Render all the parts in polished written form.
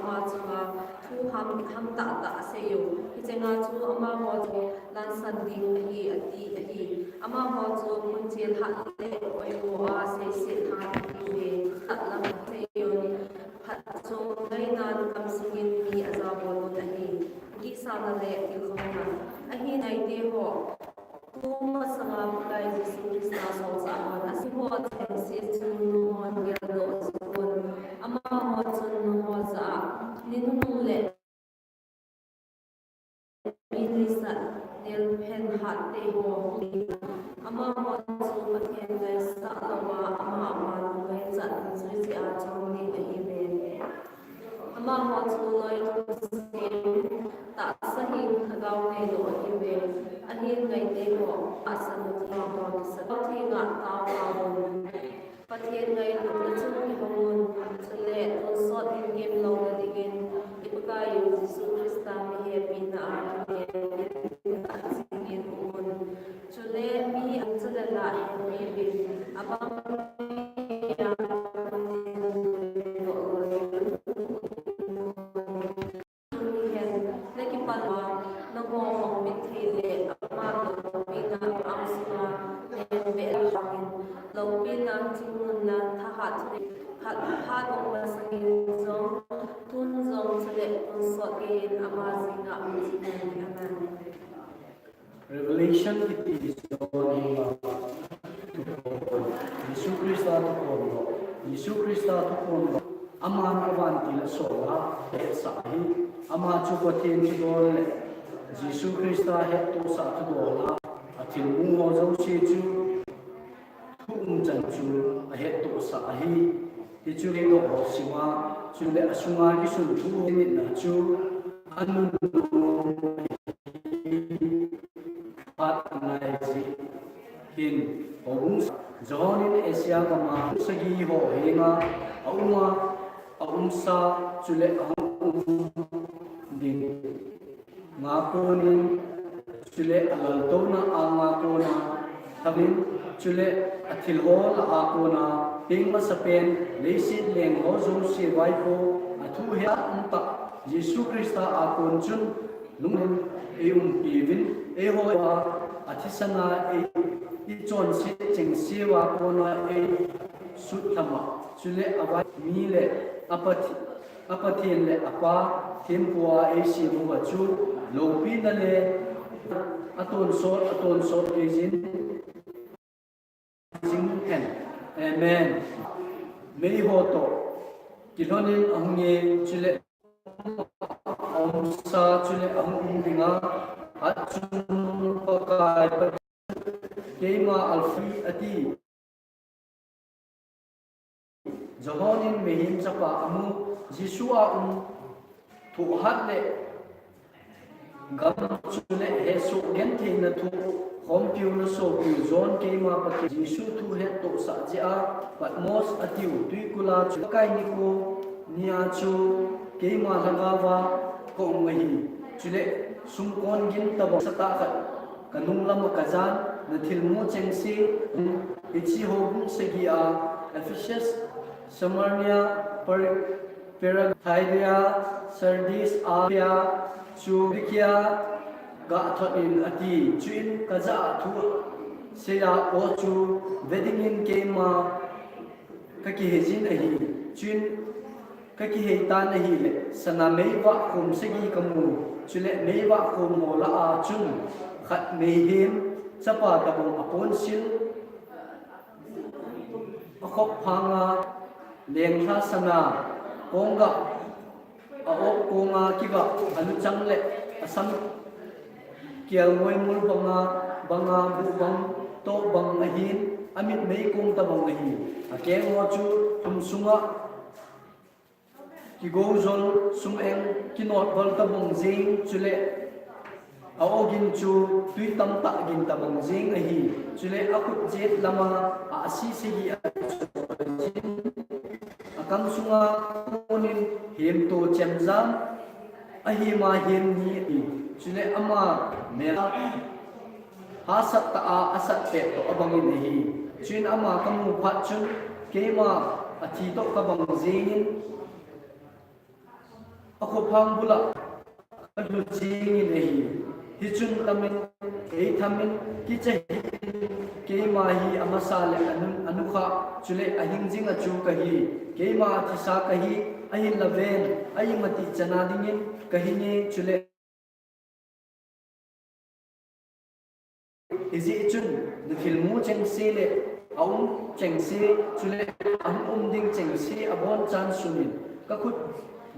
ama chunga thu ham ta se yo ichenga chu ama ho chu lan san ding hi ati ama ho chu mun chen hat le oi wo a se ha ni khat lam se yo phat chu ngai nan kam singin mi azabo ta hi ki sa na le ki khona a hi nai te ho kuma sama kai Yesu Krista so sa na si ho chen se chu no mon ge do chun ama ho chun no ho za nin nu le Inisa nel pen hat te ho ama ho chu ma thien ngai sa lawa ama ngai za chu si a chong ni a hi be ama ho chu loi ta sahi khagau nei do hi be a hin ngai te ho asan thi ho sa thi nga ta wa ho pathian ngai lu na chu ki hongun chale on sot in game lo na digin ipuka yu Jesu Krista mi he pin na chule mi ang chale la mi bin abang Revelation it is Yesu Krista tukono Yesu Krista tukono aman kawan tila sola sahi ama chupa tien chidol Yesu Krista het to sa tudola atil mu ho zo che chu thum chan chu het to sa hi hi chu le do siwa chu le asunga ki sun thu ni na chu anun hin obung zonin Asia kama sagi ho henga aumsa chule din ngakonin chule alaltona angakona thabin chule athil hol akona pingma sapen leisit leng ho zo se waiko athu he umta Yesu Krista akon chun lungen pivin ho athisana chon se cheng se wa kona suthama chule awa mi le apathin le apa thempuwa si wa chu lopi na le aton so ejin jing hen amen mei ho to kilonin ange chule sa chule dinga achun pakai Kema alfi ati Zohonin mehim sapa amu Jisua tu hatle gam chule hesu gente na tu hompiu na so piu zon kema pati Jisu tu het to sa ja patmos atiu tuikula chukai niko nia chu kema lagawa ko mahi chule sumkon gin tabo sata kanung lam kazan na thilmo chengsi ichi hobun segia Ephesus Samaria Pergamatia Sardis Asia Subikia ga thoin ati chuin kaza thu seya ochu weddingin kema kaki hejin ahi chuin kaki heitan ahi le sana meiwa kum segi kamu chule meiwa kum mola a chun khat mehim sapa tabong apon sil akop phanga lengtha sana konga aop konga kiba anu changle asam kial moi mul banga bu bang to bang ahin amit mei kong tabang ahi akeng ho chu tum sunga ki go zol sum eng kinot bal tabong jing chule awogin chu tui tam ta gin tabang jing ahi chule akut jet lama asi sigi akam sunga onin hem to chemzam ahi ma hem ni chule ama mela hasat ta asat pe to abangin ahi chin ama kamu phat chun kema athi to kabang jing ako phang bula adu ching ni hi chun tamin ei thamin ki che ke ma hi amasale anukha chule ahing jing achu kahi ke ma thisa kahi ahin laven ayi mati chana dingin kahini chule izi chun the filmu cheng se le aum cheng se chule ding cheng se abon chan sumin ka khut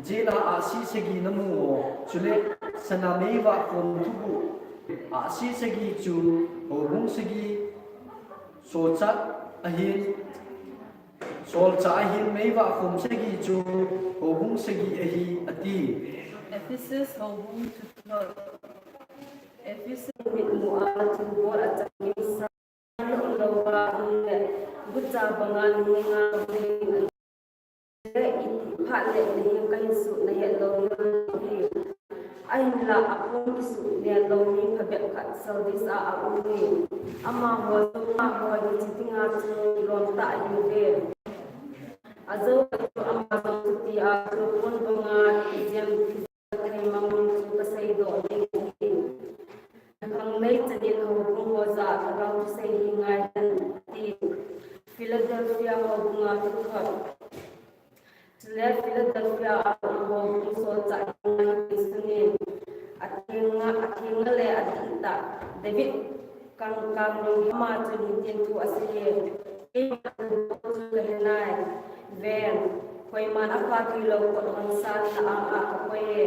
jela asi segi namu chule sanamei wa kon thubu asi segi chu hobung segi socha ahin solcha ahin meiwa khom segi chu hobung segi ahi ati Ephesus hobung chu Ephesus mit mu'a chu bor atang sa lo ba ne bucha bangal nga phat le ni kai su na ye lo ni ai la apun su ne lo ni phabe khat so this a ni ama ho ni tinga chu lon ta yu ge azo ama so ti a pun banga jem kai mangun chu ka sai do ni kang nei chanin ho bung ho za ka sai hi ngai ti Philadelphia ho bunga tu khat Philadelphia ho so cha ngai suni atinga le atinta David kang ro ma chu ni tin tu asiye e le nai ven koi man apa ki lo ko han san na a koe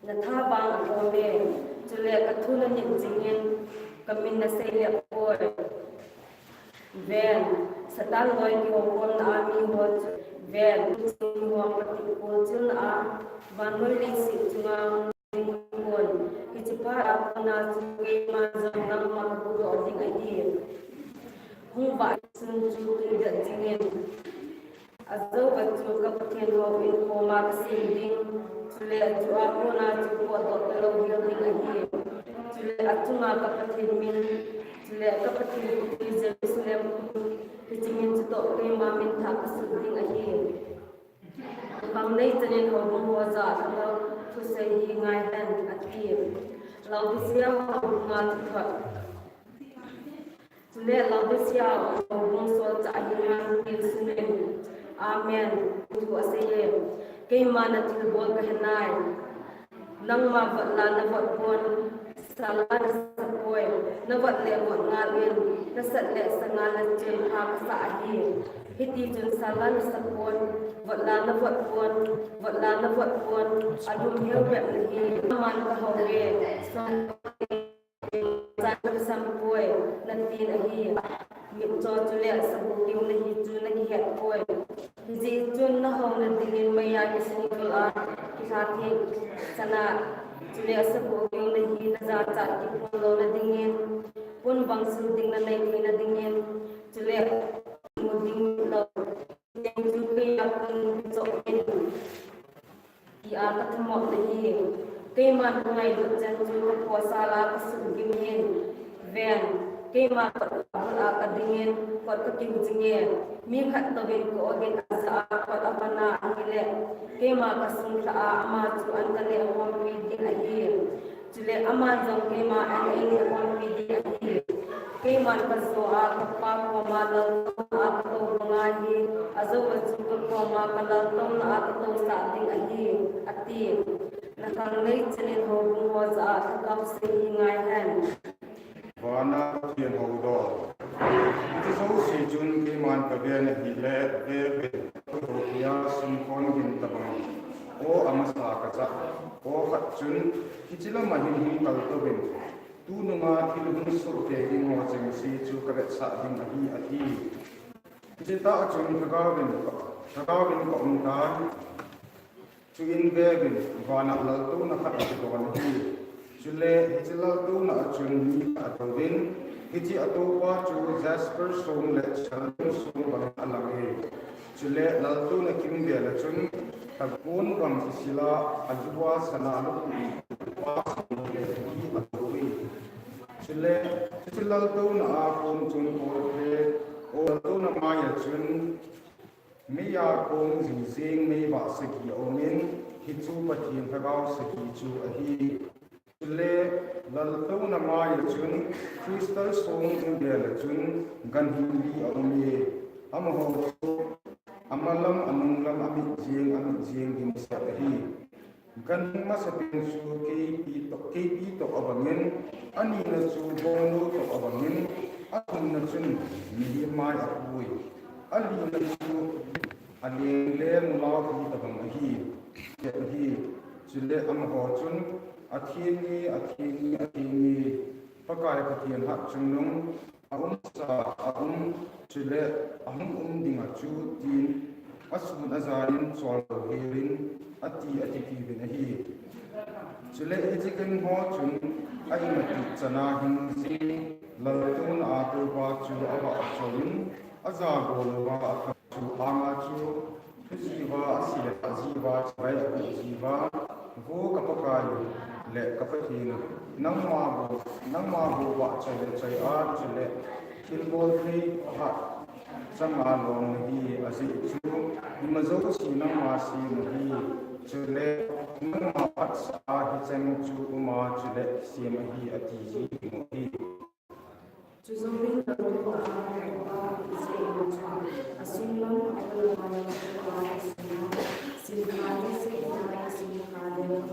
na tha bang ko me chule ka thuna ni jingin kamin na se le ko ven satan loi ki ho kon na mi ho ven chung ho pati ko chun a van mo li si chunga kon ki chipa a na chu ke ma jam na ma ko do di ga di hu ba sun chu ki da jingin azo ba chu ka pathen ho in ko ma ka sin ding chule chu a ko na chu ko do lo di ga di chule atuma ka pathen min chule ka pathen ki Jerusalem Kicingin to ke ma min tha asuding ahi bang nei chanin ho bung ho za thalo thu sei hi ngai tan ati lau bisia ho ma tha chule lau bisia ho bung so cha hi man ki sunen amen tu aseye ke ma na til bol ka hanai nang ma va la na va bon sala na sapoi na va le mo ngalin na sat le sangala jem ha sa hi hiti jun sala na sapon va la na va bon alum hiu be hi man ka ho ge song sa sampoi na tin hi mi cho chule sa bu kiu na hi chu na ki het koi ji chun na ho na dingin maya ki sini a ki sa thi sana chule sa bu kiu na hi na za cha ki pun lo na dingin pun bang su ding na nei na dingin chule mu ding lo yang chu ki ya pun cho in ki a ka thmo na hi ke man ngai du chan chu ko po sala ka su kim yin ven ke ma a ka dingin ko ka kim jinge mi khat to bin ko gen asa ko apana angile ke ma ka sung sa ama chu an ka le ho mi din a hi chule ama jong ke ma an in ho mi din a hi ke ma ka so a ka pa ko ma lo a ka to nga hi azo wa chu ko ma ka lo to na a ka to sa ding a hi ati na kang nei chanin ho bung ho za ka kam se hi ngai han Wana thiên hậu đó, cái số sử dụng cái màn cà phê này thì lẽ về cái đồ kia xung quanh hiện tập ô amasa cái chắc ô phát triển cái chỉ là mà hình tạo ra bên tu nunga cái lúc số tiền cái ngõ chính sĩ chú cái đất xã đình ở đi chỉ ta chúng cái bên cộng tan chú in về bên và nạp là tu nó phát triển đồ này chule hijila tu na chun atawin hiji atopa chu Jasper song le chalun song bang alange chule lal tu na kim de la chun takun bang sila ajwa sana lu pa song le hi atawi chule hijila tu na akon chun ko te o tu na ma ya chun mi ya kong jing jing mi ba se ki omin hi chu pathian thagau saki chu a hi le lal to na mai chun crystal song in bel chun gan hindi ami amaho amalam anunglam amit jing din sa hi gan ma sa pin su ke pi to abangin ani na chu bonu to abangin atun na chun ni mai apui ali na chu ali le ma hi tabang hi ke hi chule amaho chun athini pakai pathian hat chungnung sa chule dinga chu tin asun azarin chwal herin ati pi bin hi chule ejikan ho chun ai mati chana hin si laltun atu ba chu aba chawin aza golwa chu anga chu jiwa asile jiwa chai jiwa go kapakai le kapathin nangma bo wa chai a chule kilbol ni ha sama long hi asi chu mazo si nangma si hi chule nangma at sa hi chang chu ma chule si ma hi ati ji mo hi chu zombing na ro ba se asin lang ako ba sin khali se na sin khali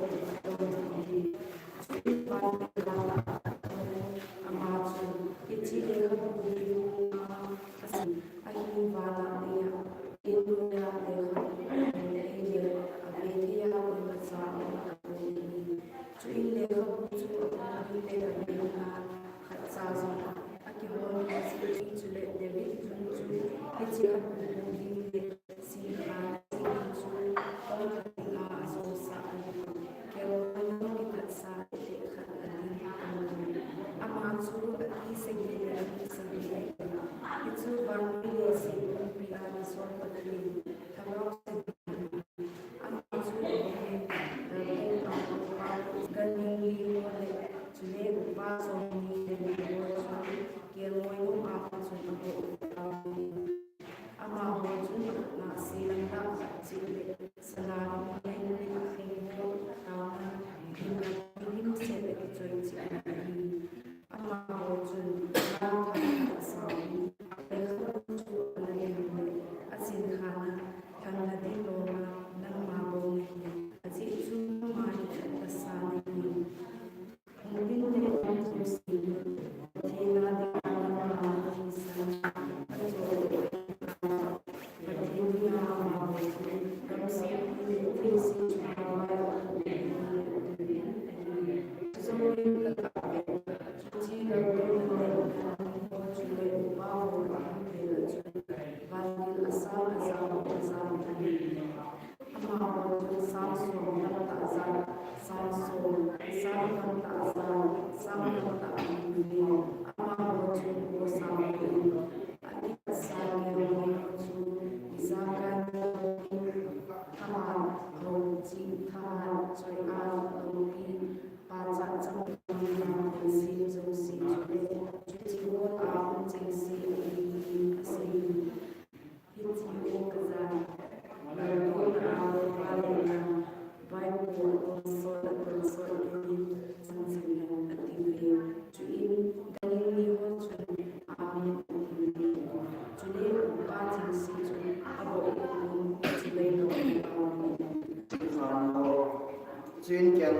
Chuyên kéo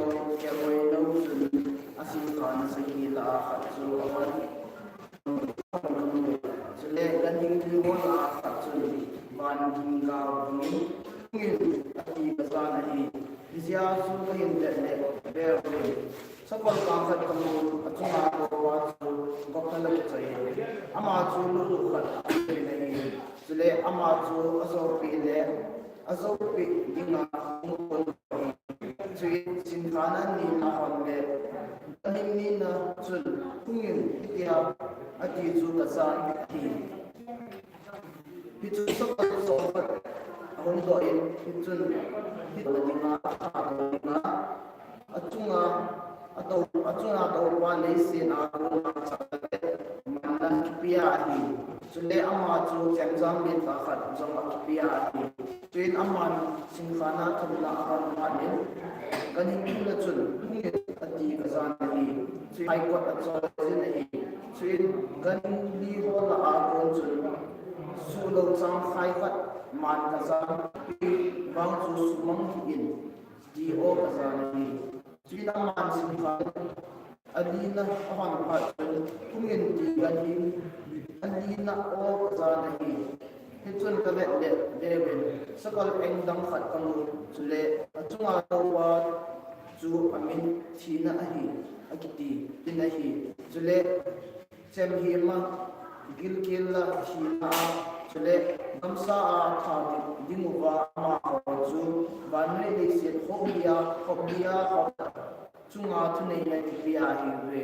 ngồi nông dân asin khan sagi la khatsu awan sele ganing liwo la khatsu ban ginga bungi ngin ati basana hi izya su hin dele ber sapal kam khat kamu achuna ko wa su gopala chai ama chu lu khat nei sele ama chu aso pi ginga sin kanan ni na hamle tanim ni na chul kungin itia ati chu kasan ti pichu sok sok hon do in pichun pitna na achunga atau pa le sin a ko sa manan pia hi Chule ama chu chemjam bin ta khat jong akipia hi twin aman singkhana thumna akan manin kan hin la chun hungin ati kazan hi ai ko achol jin hi twin kan li ho la a kon chun su lo chang khai khat man kazan bang chu sumang in di o kazan hi twin aman singkhana adina ahan phat chun hungin di kan hi Alina o kazanahi hitun kale le David sakal engdang khat kamu chule achunga tawa chu amin thina ahi akiti tinahi chule semhima gilkilla thina chule gamsa a thadi dimuwa ma chu banne le se khobia chunga thunei na kiya hi we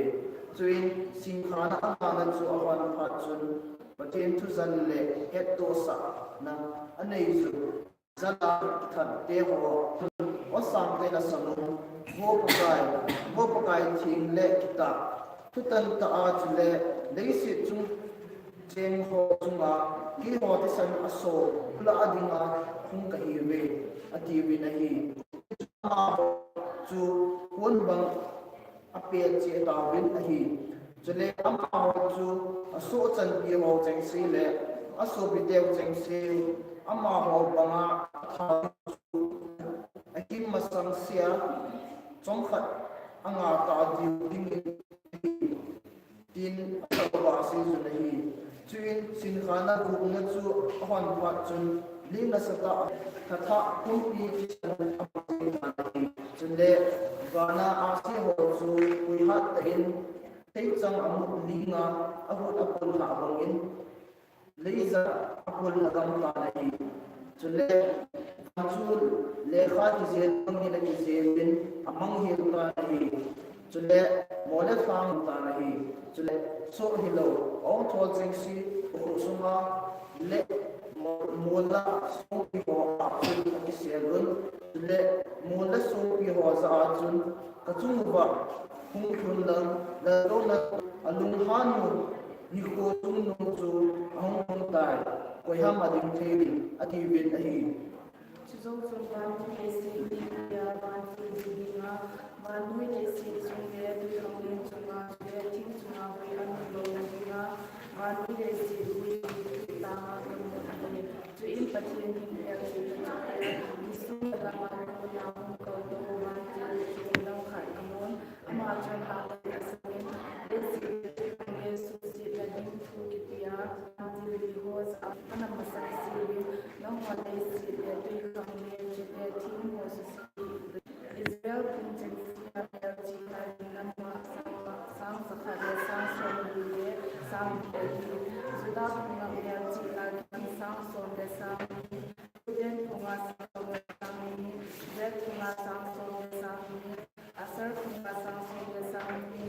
chuin singkhana ana chu awan phat chun paten thu zan le etto sa na anei chu zala that te ho osam te la sanu ho pakai thing le kita thutan ta a chu le leisi chung cheng ho chunga ki ho te san aso pula adinga khung ka hi we ati we na hi chu won bang apel che ta win ahi chule ama ho chu aso chan pi ho cheng si le aso bi deu cheng si ama ho banga tha chu akim masang sia chong khat anga ta di ding tin ba si chu nahi chuin sin khana gu na chu hon pa chun ling na sa ta tha kumpi chule gana asi ho chu ui hat in thei chang amut linga ahut apul na bangin leiza apul lagam ta nahi chule chul lekha ki zel ngi na ki zelin amang hi ta nahi chule mole fang ta nahi chule so hilo ong thol ching si usuma le mola so ki ho apul ki zelun le mola so ki ho za chun kachung ba hung khun lang la ro na alung hanu ni ko tung no chu hong hong tai koi ham ading thei ati win ahi Chizong Chungwan Kesi India Ban Fujina Ban Hui Kesi Chungge Bidong Chunga Chungge Ting Chunga Hui Anulo Chunga Ban Hui Kesi Hui Tama Chungge Chu In Patien India Chungge Nisu Dama Chungga Kauto Ban Chungge Dang Khat Kamon Ama Chun Hata Asamin Kesi Chungge Susi Lading Fukitia Anjil Hos Anam Masak Siri Nong Wadai Siri Israel Punjab Jika nama sang sekali sang sonde sang beli sudah mengambil jika sang sonde sang kemudian pengasang sang ini zat pengasang sonde sang ini asal pengasang sonde sang ini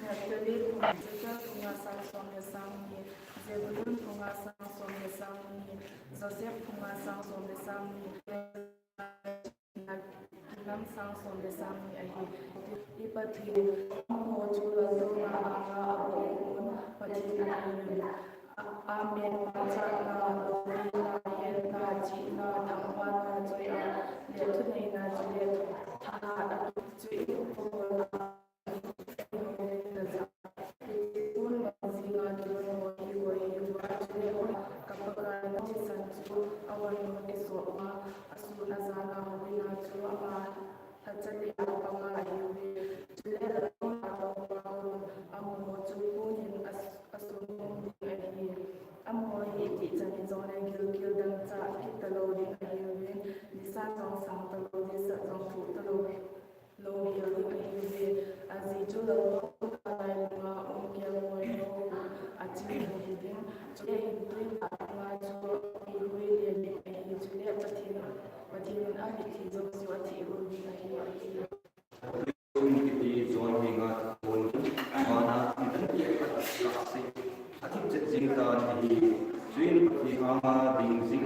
jadi juga pengasang sonde sang ini Zebulun pengasang sonde sang ini Joseph pengasang sonde sang ini Nam sang son de sam ni ahi ipati mo chula dona anga abon pati ani amen pachana dona yen na ji na thangwa na joya le thu nei na jile tha da chui ko na un singa dona mo hi wo hi wa jile kapaka na ji san chu awan mo ke so ma asu na zana ho na chu ama Hacali apanga yuwi chile na tawa amo chupunin asunung ahi amo hiti chani zone gil dang cha kitalo din ayuwi nisa tong sang talo nisa tong pu talo lo gil ayuwi azi chulo kukai ma ongkya moy no achi hidin chile hidin apanga chu yuwi lian ahi chile patin ahi ti zo swati uwi Kiti zon hinga pun mana tidak kasi atik jingta hi swin ki ama ding sing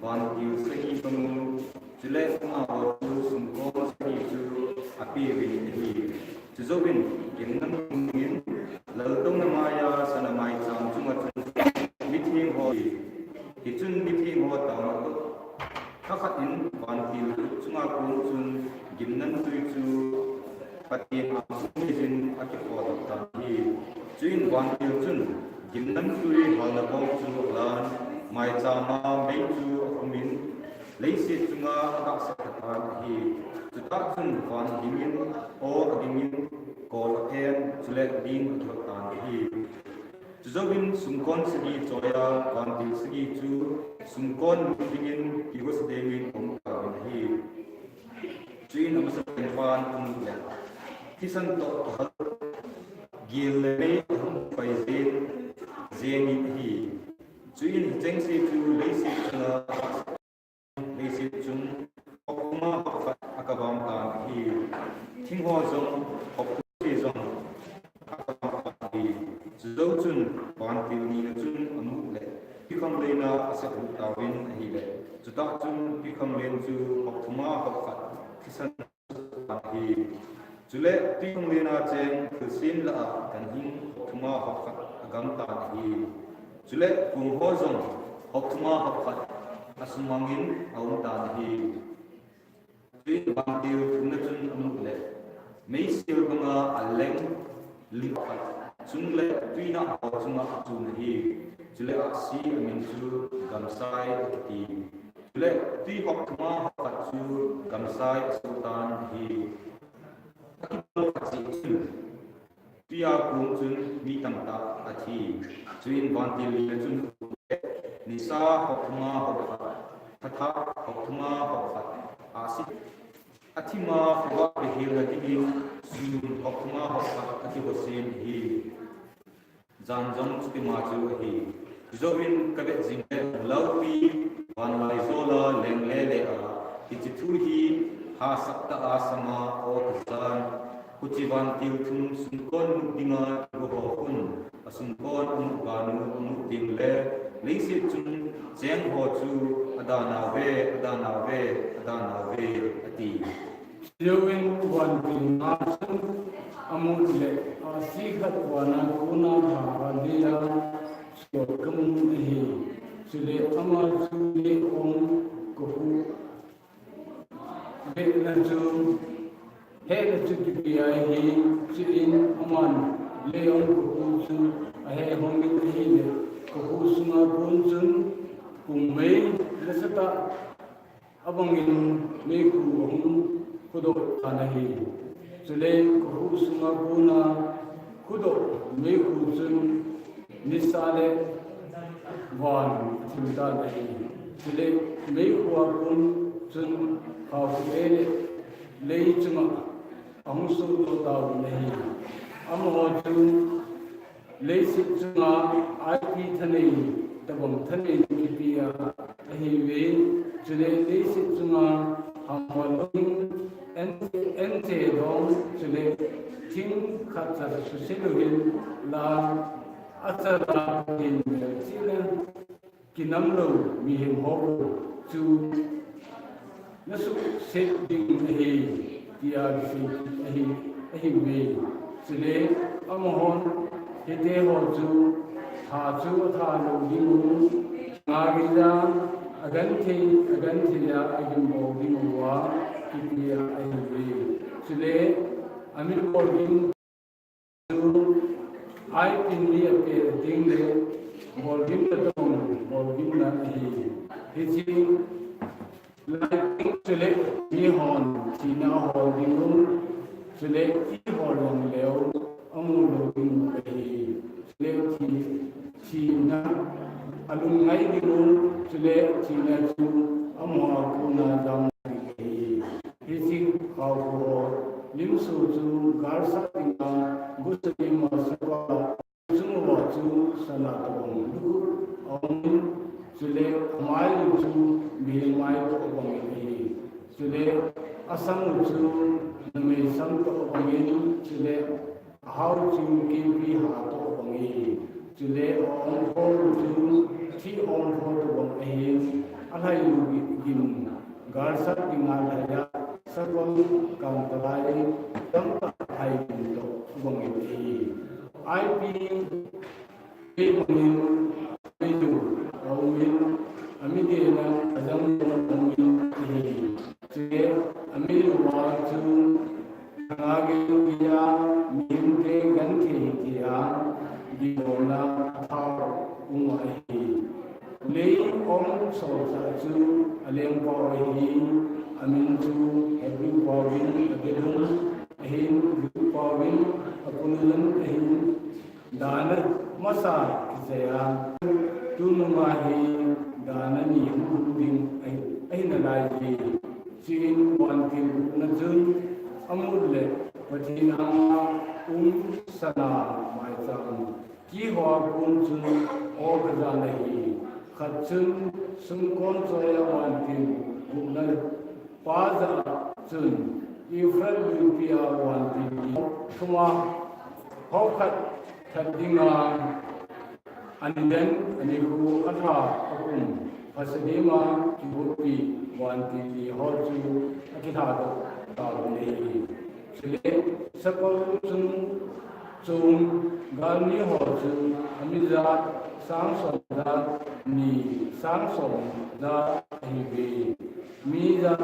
ban yu sahi pengu jule ma waktu sungko sahi ju api hi juzobin kinnan mungin laltong namaya sanamai chang chunga gim nan tui chu patien am sungin akifo ta hi chuin wan til chun gim nan tui halna bom chu lan mai chama mei chu amin leisi chunga ka sakatan hi chuta chun wan gimin o gimin kol pen chule din thatan hi Juzawin sumkon segi joya wantil segi chu sumkon dingin kigos dewin omkawin hi chuin amsa penfan umle kisan to hal gilme paizin zeni hi chuin jengsi chu leisi chuna leisi chun okuma akabam ta hi thingho zong okti zong Zau chun wantil ni chun amuk le pikam lena asap tawin hi le chuta chun pikam len chu hokthuma hokhat kisan hi chule pikam lena chen khusin la kan hin hokthuma hokhat agam ta hi chule kung ho zong hokthuma hokhat asumangin aum ta hi chule wantil na chun amuk le mei sil banga aleng lipat Sungle tuina hawtunga tun hi chule aksi amin chu gamsai ti chule ti hokma hakat chu gamsai sultan hi akipol kasi chu tuya kum chun mi tamta athi chuin vantil chun nisa hokma hakat tha hokma hakat asi athima fuwa behil tigin sun hokma hakat ati hosin hi Zanjong Stima Chu hi Zovin Kabet Zimbe Laupi Van Maizola Lenglele a Ichituhi Ha Sakta Asama O Kazan Kuchivan Tiltum Sunkon Mudinga Gohokun Asunkon Umuganu Umudingle Lisi Chun Zeng Ho Chu Adana Ve Ati Zovin Wan Pilnasun Amule Sikhat wana kuna bhavandiya syokam hi sule ama sule om kuhu belanju hele chukiya hi sin aman leon kuhu su ahe hongin hi le kuhu sunga bunjun kumei lesata abangin meku hong kudo tanahi sule kuhu sunga buna Kudo meku chun nisale wan chunta nahi chile meku apun chun hawele lei chuma amsu to taw nahi amho chun lei sit chunga ip thane tabam thane kipia ahi ve chile lei sit chunga hamol ente dong chile Ting kata susiluhin la atara in sila kinamlo mihim hobo tu nasu set ding ahi dia ahi me sile amahon hite ho tu ha lo dingu ngagila agante ya agimbo dinguwa kipiya ahi me sile Amir Bolgin to I in the thing the Bolgin the tone, Bolgin the hitching like select me horn, Tina holding room, select e holding leo, Amulogin select Tina, alumni the room, select Tina to Amahuna down hitching how Limsu to Garsa Tinga, Gustadim Masua, Sumuwa to Sanatong, Omin, Sule, Mile to be my Omi, Sule, Asam to Name Sam to Omi, Sule, how to give me heart of Omi, Sule, on hold to tea on hold of Omi, Alayu Gim, Garsa Tinga, Sabon Kantalai, Tampa Haido, Bongi, IP, Paymin, Paydu, Awin, Amidina, Adam, Today, Amiru chu ngage ya min ke gan ke ya di bona thao umai le om so sa chu aleng po hi amin chu every pawin agedun hin pawin apunun hin dana masa kisaya tunuma hi dana ni hudin ai na lai hi sin wan tin na jun amule patina sana mai sang ki ho kun chun o ga na hi khatchun sung kon choya wan tin na pa za chun ifral pia wan tin kuma ho khat thadinga anden aniku atha akum asadima kibupi wan tin ho chu akitha ta le sile sakol chung chung gani ho chu amiza sang som da ni sang som da hi be mi da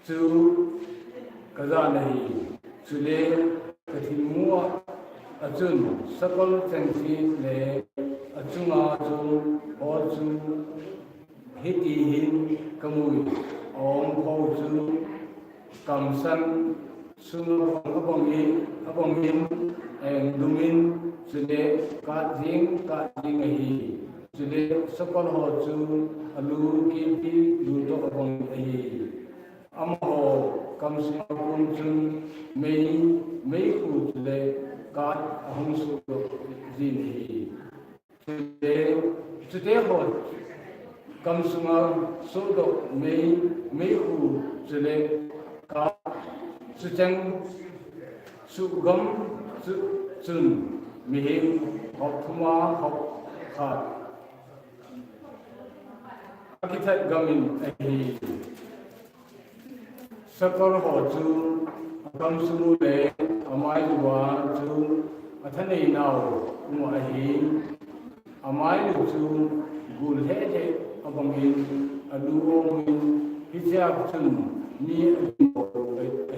chu kaza nahi sile kathimua achun sakol changsi le achunga chu ho chu hiti hin kamui om ho chu kamsan sunu abongin eng dumin sule ka jing hi sule sakol ho chu alu ki pi lu to abong hi am ho kamsin kun chun mei ku sule ka ahung su jin hi sule ho kamsunga so do mei ku sule ka suchang sugam chun mihim hok thuma hok kha akithat gamin ahi sakor ho chu akam sunu le amai wa chu athanei nau mu ahi amai chu gul he he abangin alu omin hijab chun ni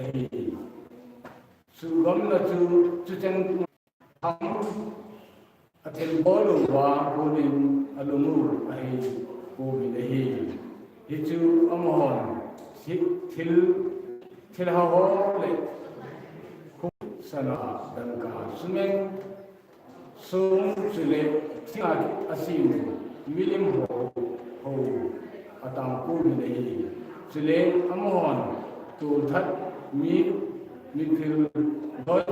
ahi sugam na chu chang ham athel bolu wa golin alumu ahi ko bi ahi hichu amon thil ha ho le khu sana danka sumeng sum chule tinga asim milim ho atam ko bi ahi chule amon tu that mi thil doi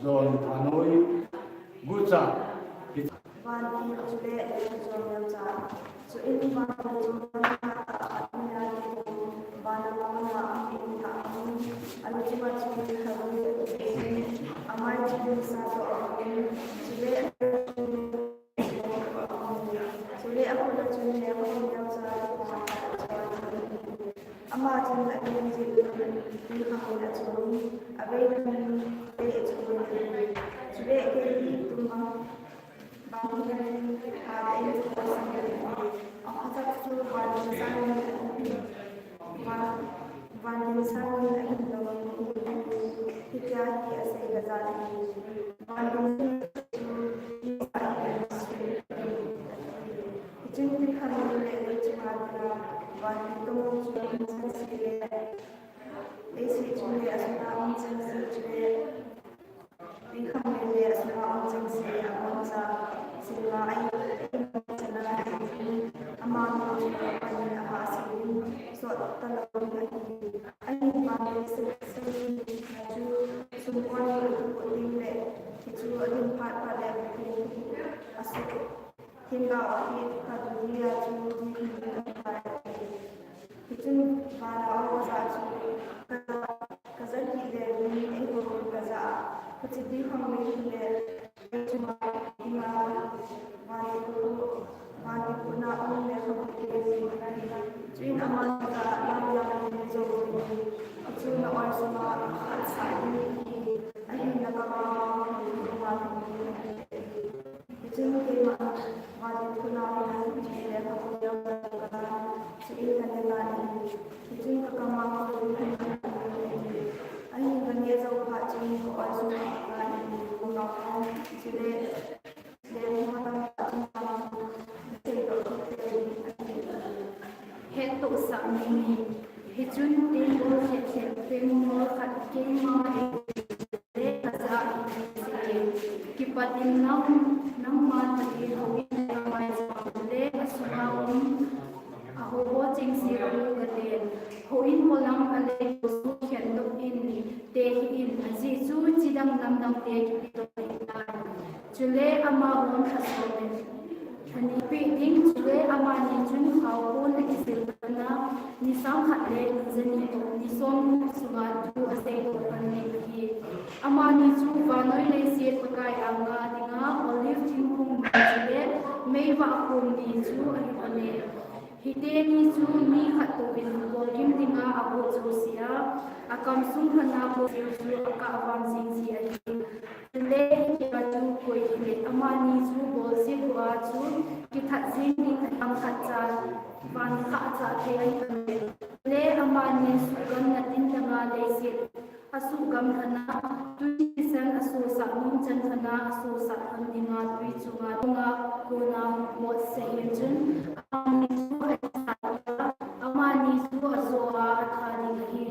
zon thanoi gucha van in chule zon yamcha so in van zon na van na amina alujima chule khawi amar chule sa to chule apna chule yamcha ama chun la in chule ni khawi chule abai ni chule ke tuma bangun ada ini pasang apa tak tu bangun sang ini dalam kita hias egazan bangun jadi kami boleh cuma bangun cuma sekali isi cuma asal sekali Bikam ini asal jengsi amansa sila ay sana aman pani ahasi so talagang ay mali sekaliaju semua itu le itu adun pada asuk hingga akhir dunia itu para awak saja kazaki dari itu kaza Kecil kami ini cuma mandi puna umne kami jadi amal kita yang jauh itu nak semua asal ini nak kami itu kita mandi puna umne kami yang sehingga dengan itu kami hi chun te bo che che pe mo khat ke ma e le sa se ki patin nam ma ta ki ho mai le asuma aho ho ching si ru ga te ho in mo lam ale su khen do in te in aji chu chidam nam nam te ki to ta chule ama hon khasone ani pe ding chule ama ni chun khau ko le isil na ni sam khat le zani to ni som suga tu ase ko panne ki ama ni chu va noi le se pakai anga dinga olive thing khum chule mei wa khum ni chu ani ane hite ni chu mi khat to bin bol kim dinga abo chu sia akam sum khana ko chu ka awan sing si ani le ki ba chu koi le ama ni chu bol se ko a chu ki that sing ni am khat cha van kha cha the ai le ama ni su gam na tin danga le se asu gam khana tu san asu sa num chan khana asu sa an dinga tui chunga tunga ko na mo se yin chun amani su asoa athani hi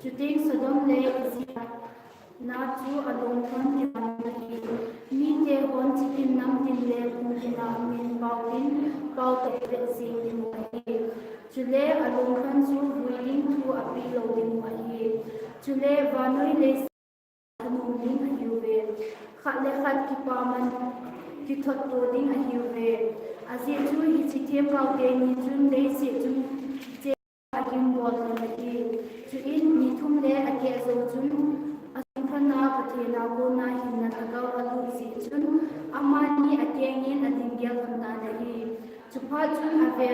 chuting sodom le isia na chu along thon ti hi mi te hon chikin nam tin le puna min pau te te sing ni mo hi chule along thon chu building thu api lo din mo hi chule vanoi le anung ding a yuve khat le khat ki pa man ki thot to ding a yuve azi chu hi chi them kau te ni chun le se chun che akim bol na ki chu in ni thum le ake zo chun asim khana pathena ko na hin na tagaw alu si chun amani ake ngin ading gyal khanda na hi chupha chun ave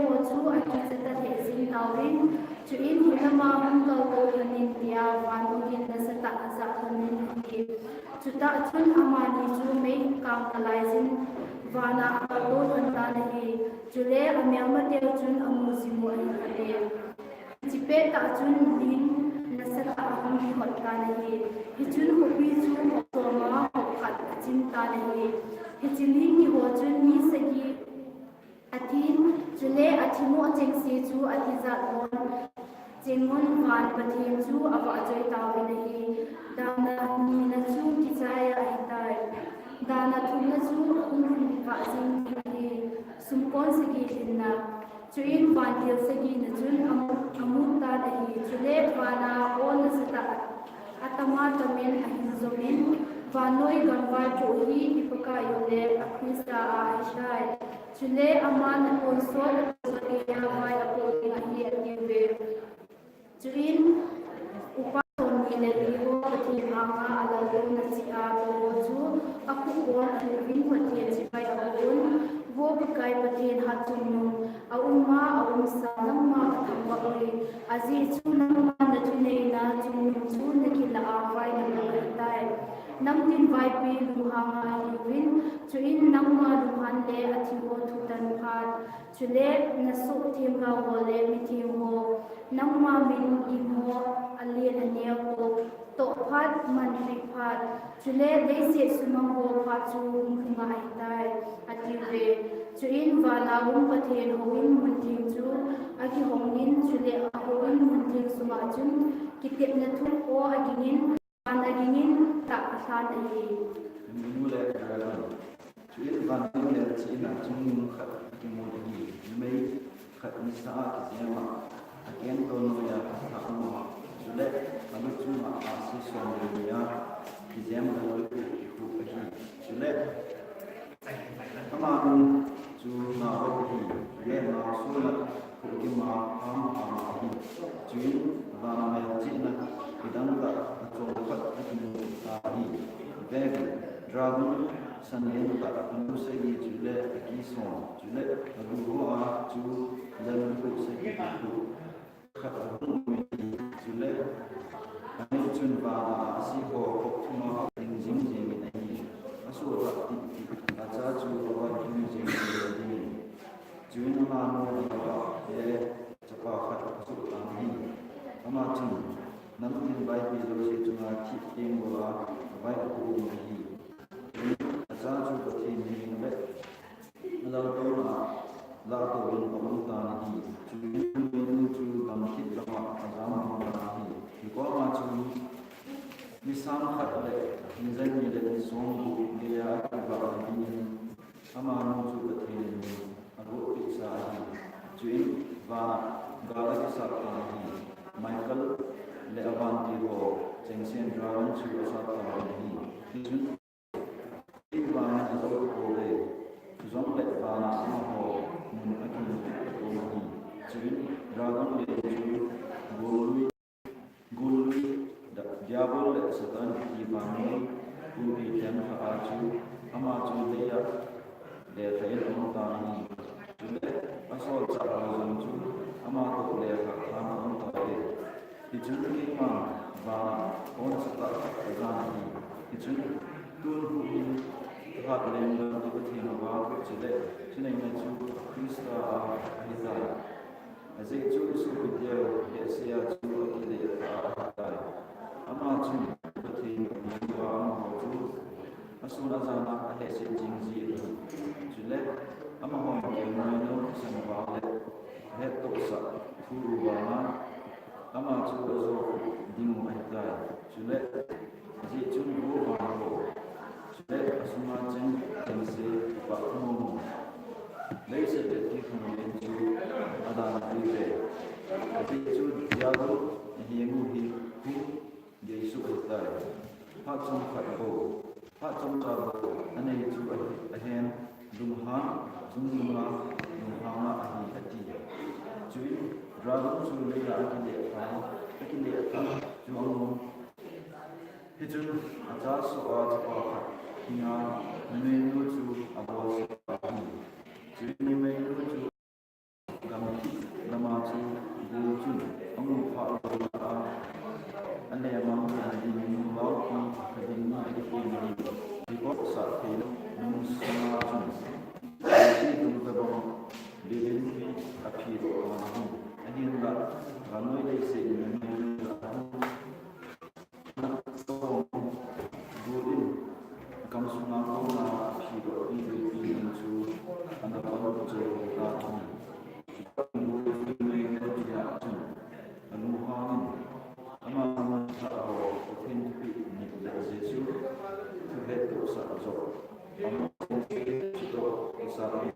ho chu aki chata the sin tawin chu in hinama hum kau ko hanin tia wan ugin na sata asa hanin ki chuta chun amani chu mei kam kalaisin wana ato hanta nahi chule amyama te chun amu simu ai khate chipe ta chun din nasata ahum hi hotta nahi hi chun hopi chu to ma hokhat chin ta nahi hi chili ki ho chun mi sagi athin chule athimu chengsi chu atiza mon chengon wan pathin chu awa joi tawi nahi dana ni na chu ki chaya ai tai dana thuna chu va sing ni sumpon sagi dinna chuin vantil sagi na chun amuta dahi chule wana on sata atama tamen ahin zomin vanoi ganwar chu hi ipaka yole akhisa aishai chule amana konsol ya vai apo hi atiwe chuin upa ni le ho thi anga ala na chi a bo chu aku kon bin pati chi pai abun wo kai pati ha chunu a umma a umsa namma thamba ri azi chu namma na chune na chu na ki la a vai na dai nam tin vai pi lu ha ma win chu in namma lu han le athi ho thu tan phat chule na su thim ga ho le mi thi ho namma min in ho alien ania ko to phat man ri phat chule le se sumang ho phat chu khuma ai tai ati ve chu in wala um pathen ho in mun thing chu aki hongin chule a ho in mun thing suma chun kitep na thu ko aginin anaginin ta sa dai minule chu in van le chi na chung khat ki mo di mei khat ni sa ki zema again to no ya ta mo chule alu chu ma asi som ya ki zema lo ku ku hi chule ama chu na ho hi le ma su na ku ki ma am hi chu va ma chi na kidan ka to khat ki mo ta hi ve dragon sanyen ka nu se gi chule ki son chule alu ho a chu le ku se ki ku khat chule ani chun ba asi ko thuma ding jing jing ni asu ra ti acha chu wa jing jing ni chun ma no ba ye chapa khat su ta ni ama chun nam tin bai pi lo se chunga thi king wa bai ko ni acha chu ko thi ni be la to bin ko ta ni chu khát lệ dân như đến xuống bù địa vào đi ama nông chu bát thiên abu isa chuyện và galak sa Michael le avanti ro chengsen dragon chu sa ta ni chun ba zo ko le zong le ba na ma ho mun aki ko ni chun dragon le chu gului da diabol le satan ki ba ni ku bi tan ha chu ama chu le ya le fail on ta ni chun le asol cha ba zong chu ama ko le ka khana on ta le ki chun ki ma ba on sa ta za ni ki chun tun hu in hat le ngam ko thi ma ba chu le chinai na chu krista ni za azai chu su vidya ya sia chu ki le ta ta ama chu ko thi ma ba ma chu asuna za na he se jing ji chu le ama ho ke ma no san ba le he to sa furu ba na ama chu zo ding ma ta chu le ji chu bo ba ho chu le asuma chen chen se ba mo le se de ki ko le chu ada na ri le ji chu ya go hi mu hi ku yesu ta ha chung khat bo ha chung ta bo ane chu a hen dum ha chung ma na ahi ati chui dragon chu le ya ki le ta chu ong hi chu acha su a cha pa kha hinga me nu chu abo sa ni chui ni me nu chu gam nama chu bu chu ong pha ro ta ane ma ma di ni ba ki ka di ni ki ni di ko sa ki nu sa chu ji du ga ba di ni a pi ro ma ni ani nga ga noi le se ni me na so du in kam su na ko na pi ro ni ni chu ana pa ro chu ta ni mu ni me ni ya chu anu ha ni ama ma sa ro tin pi ni le se chu tu he to sa zo ama to sa ri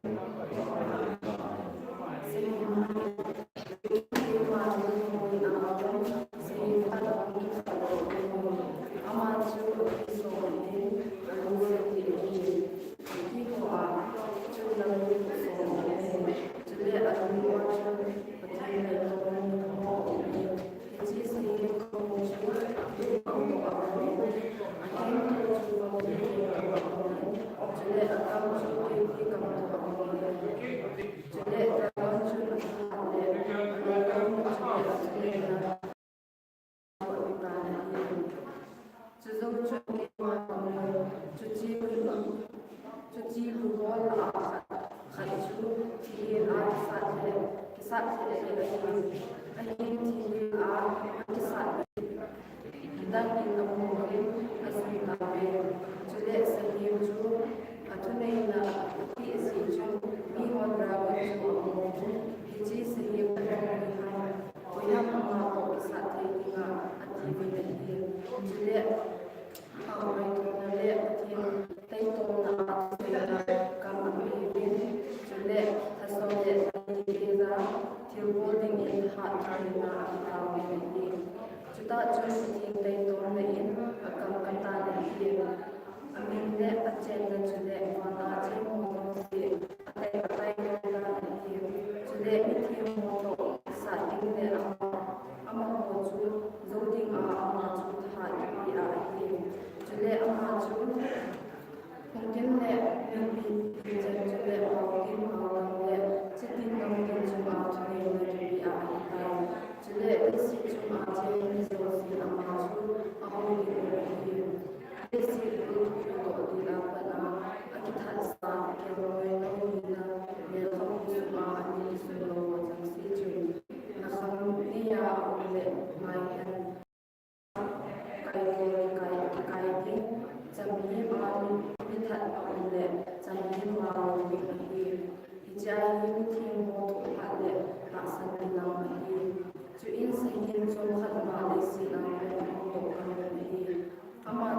Ama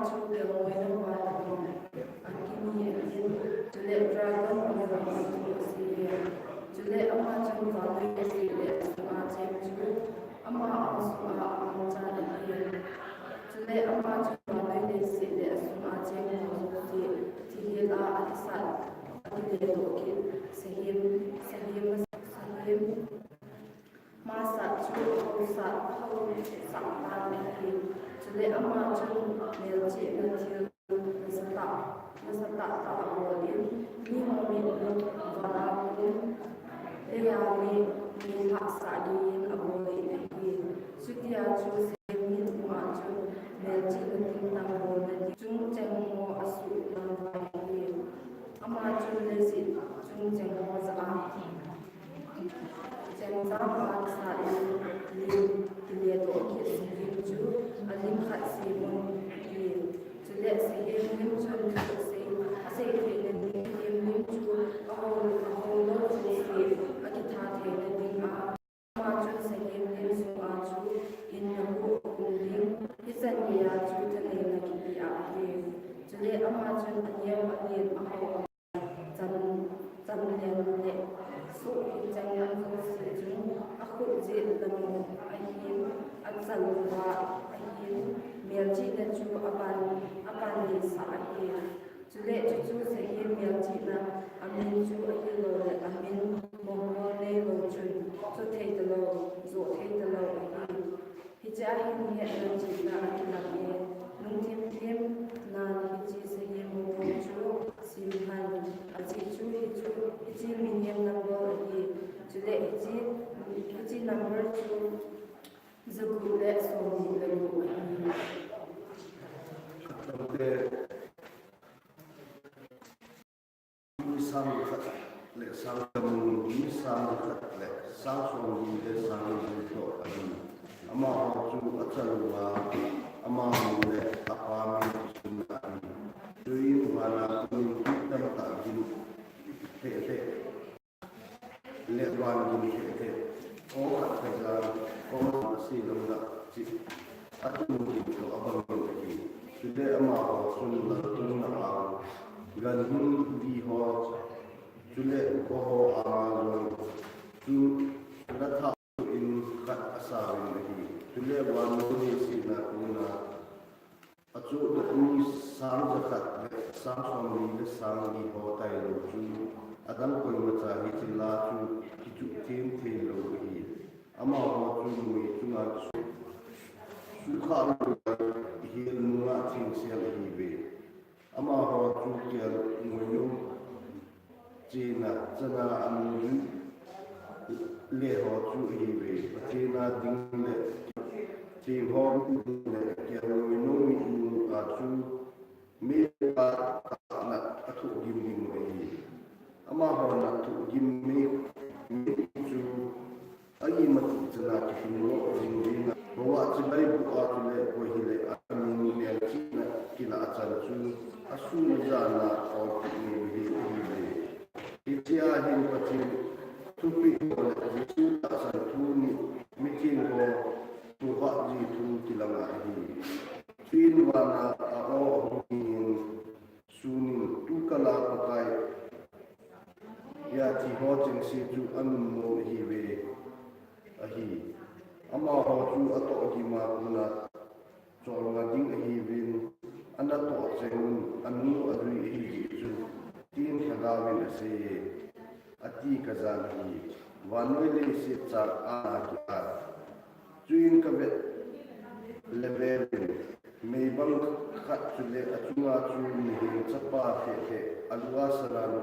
ama asuna amcha hi chule ama chuma ne se de asuna che mo ti ti la alisa ati de to ke sahim masa chu sa pa ne hi chule ama chu ne che ne ti sa ta mo ni mo mi no va ya mi ha sa di abo ne hi sutia chu se mi ma chu ne chi ne ti na mo ne chung cheng mo asu na va hi ama chu ne si chung cheng mo za cheng za ma sa li le to ke si chu alim khat si mo hi chu le si mi chu se ke ne mi chu abo lo se ati tha the ne ding ma chu se ke ne su a chu in na ko ding isan ya chu ta ne na ki bi a hi chu le ama chu anya ma ne a ho cham ne ne su chang yang su se chu a khu je la mo a hi a chal wa a hi mer chi ne chu apan ni sa hi chule chu se ye mer chi na amin chu a hi lo le amin mo ne lo chu so thei de lo zo thei de lo hi cha hi ne na chi na a hi na ne nung tim na hi chi se ye mo chu sim han a chi chu hi chi min yem na bo hi chule hi chi number chu zaku le so ni le lo sang khat le sang tam ni sang khat le sang song ni le sang ni to ani ama chu achalwa ama mu le apa mi sunna ani dui wala kun tam ta gin te le wan gin te o khat ka o si lo da chi atu ni to abang ni sude ama sunna tunna gan hun di ho chule ko ho amazon chu la tha in khat asa ni chule wan ni si na kuna achu de ni sang ja khat sang som ni de sang ni ho tai lo chu adam ko ma cha hi chi la chu chu tin the lo hi ama ho chu ni chu na chu kha hi nu na chin sia hi be ama ho chu kia ngoyu china chana amu le ho chu hi be china ding le chi ho le kia ngoyu mi a chu mi a na thu gim gim le ama ho na thu gim mi chu ai ma chana ki no ding ding ho wa chi bai bu a chu le ko hi le a mi le chi na ki na chan chu asu jana o ni hi itia hin pati tu pi ko le chu ta san tu ni mi kin ko tu ha ji tu ki la ma hi twin wa na a o ni su ni tu ka la pa kai ya ti ho chen si chu an mo hi ve a hi ama ho chu a to ki ma na cho nga ding hi vin ana to chen anu adui hi chu tin khagawin ase ati kazan hi wanoi le se char a ta chuin ka vet level me bang khat chule achunga chu ni hin chapa the alwa sara no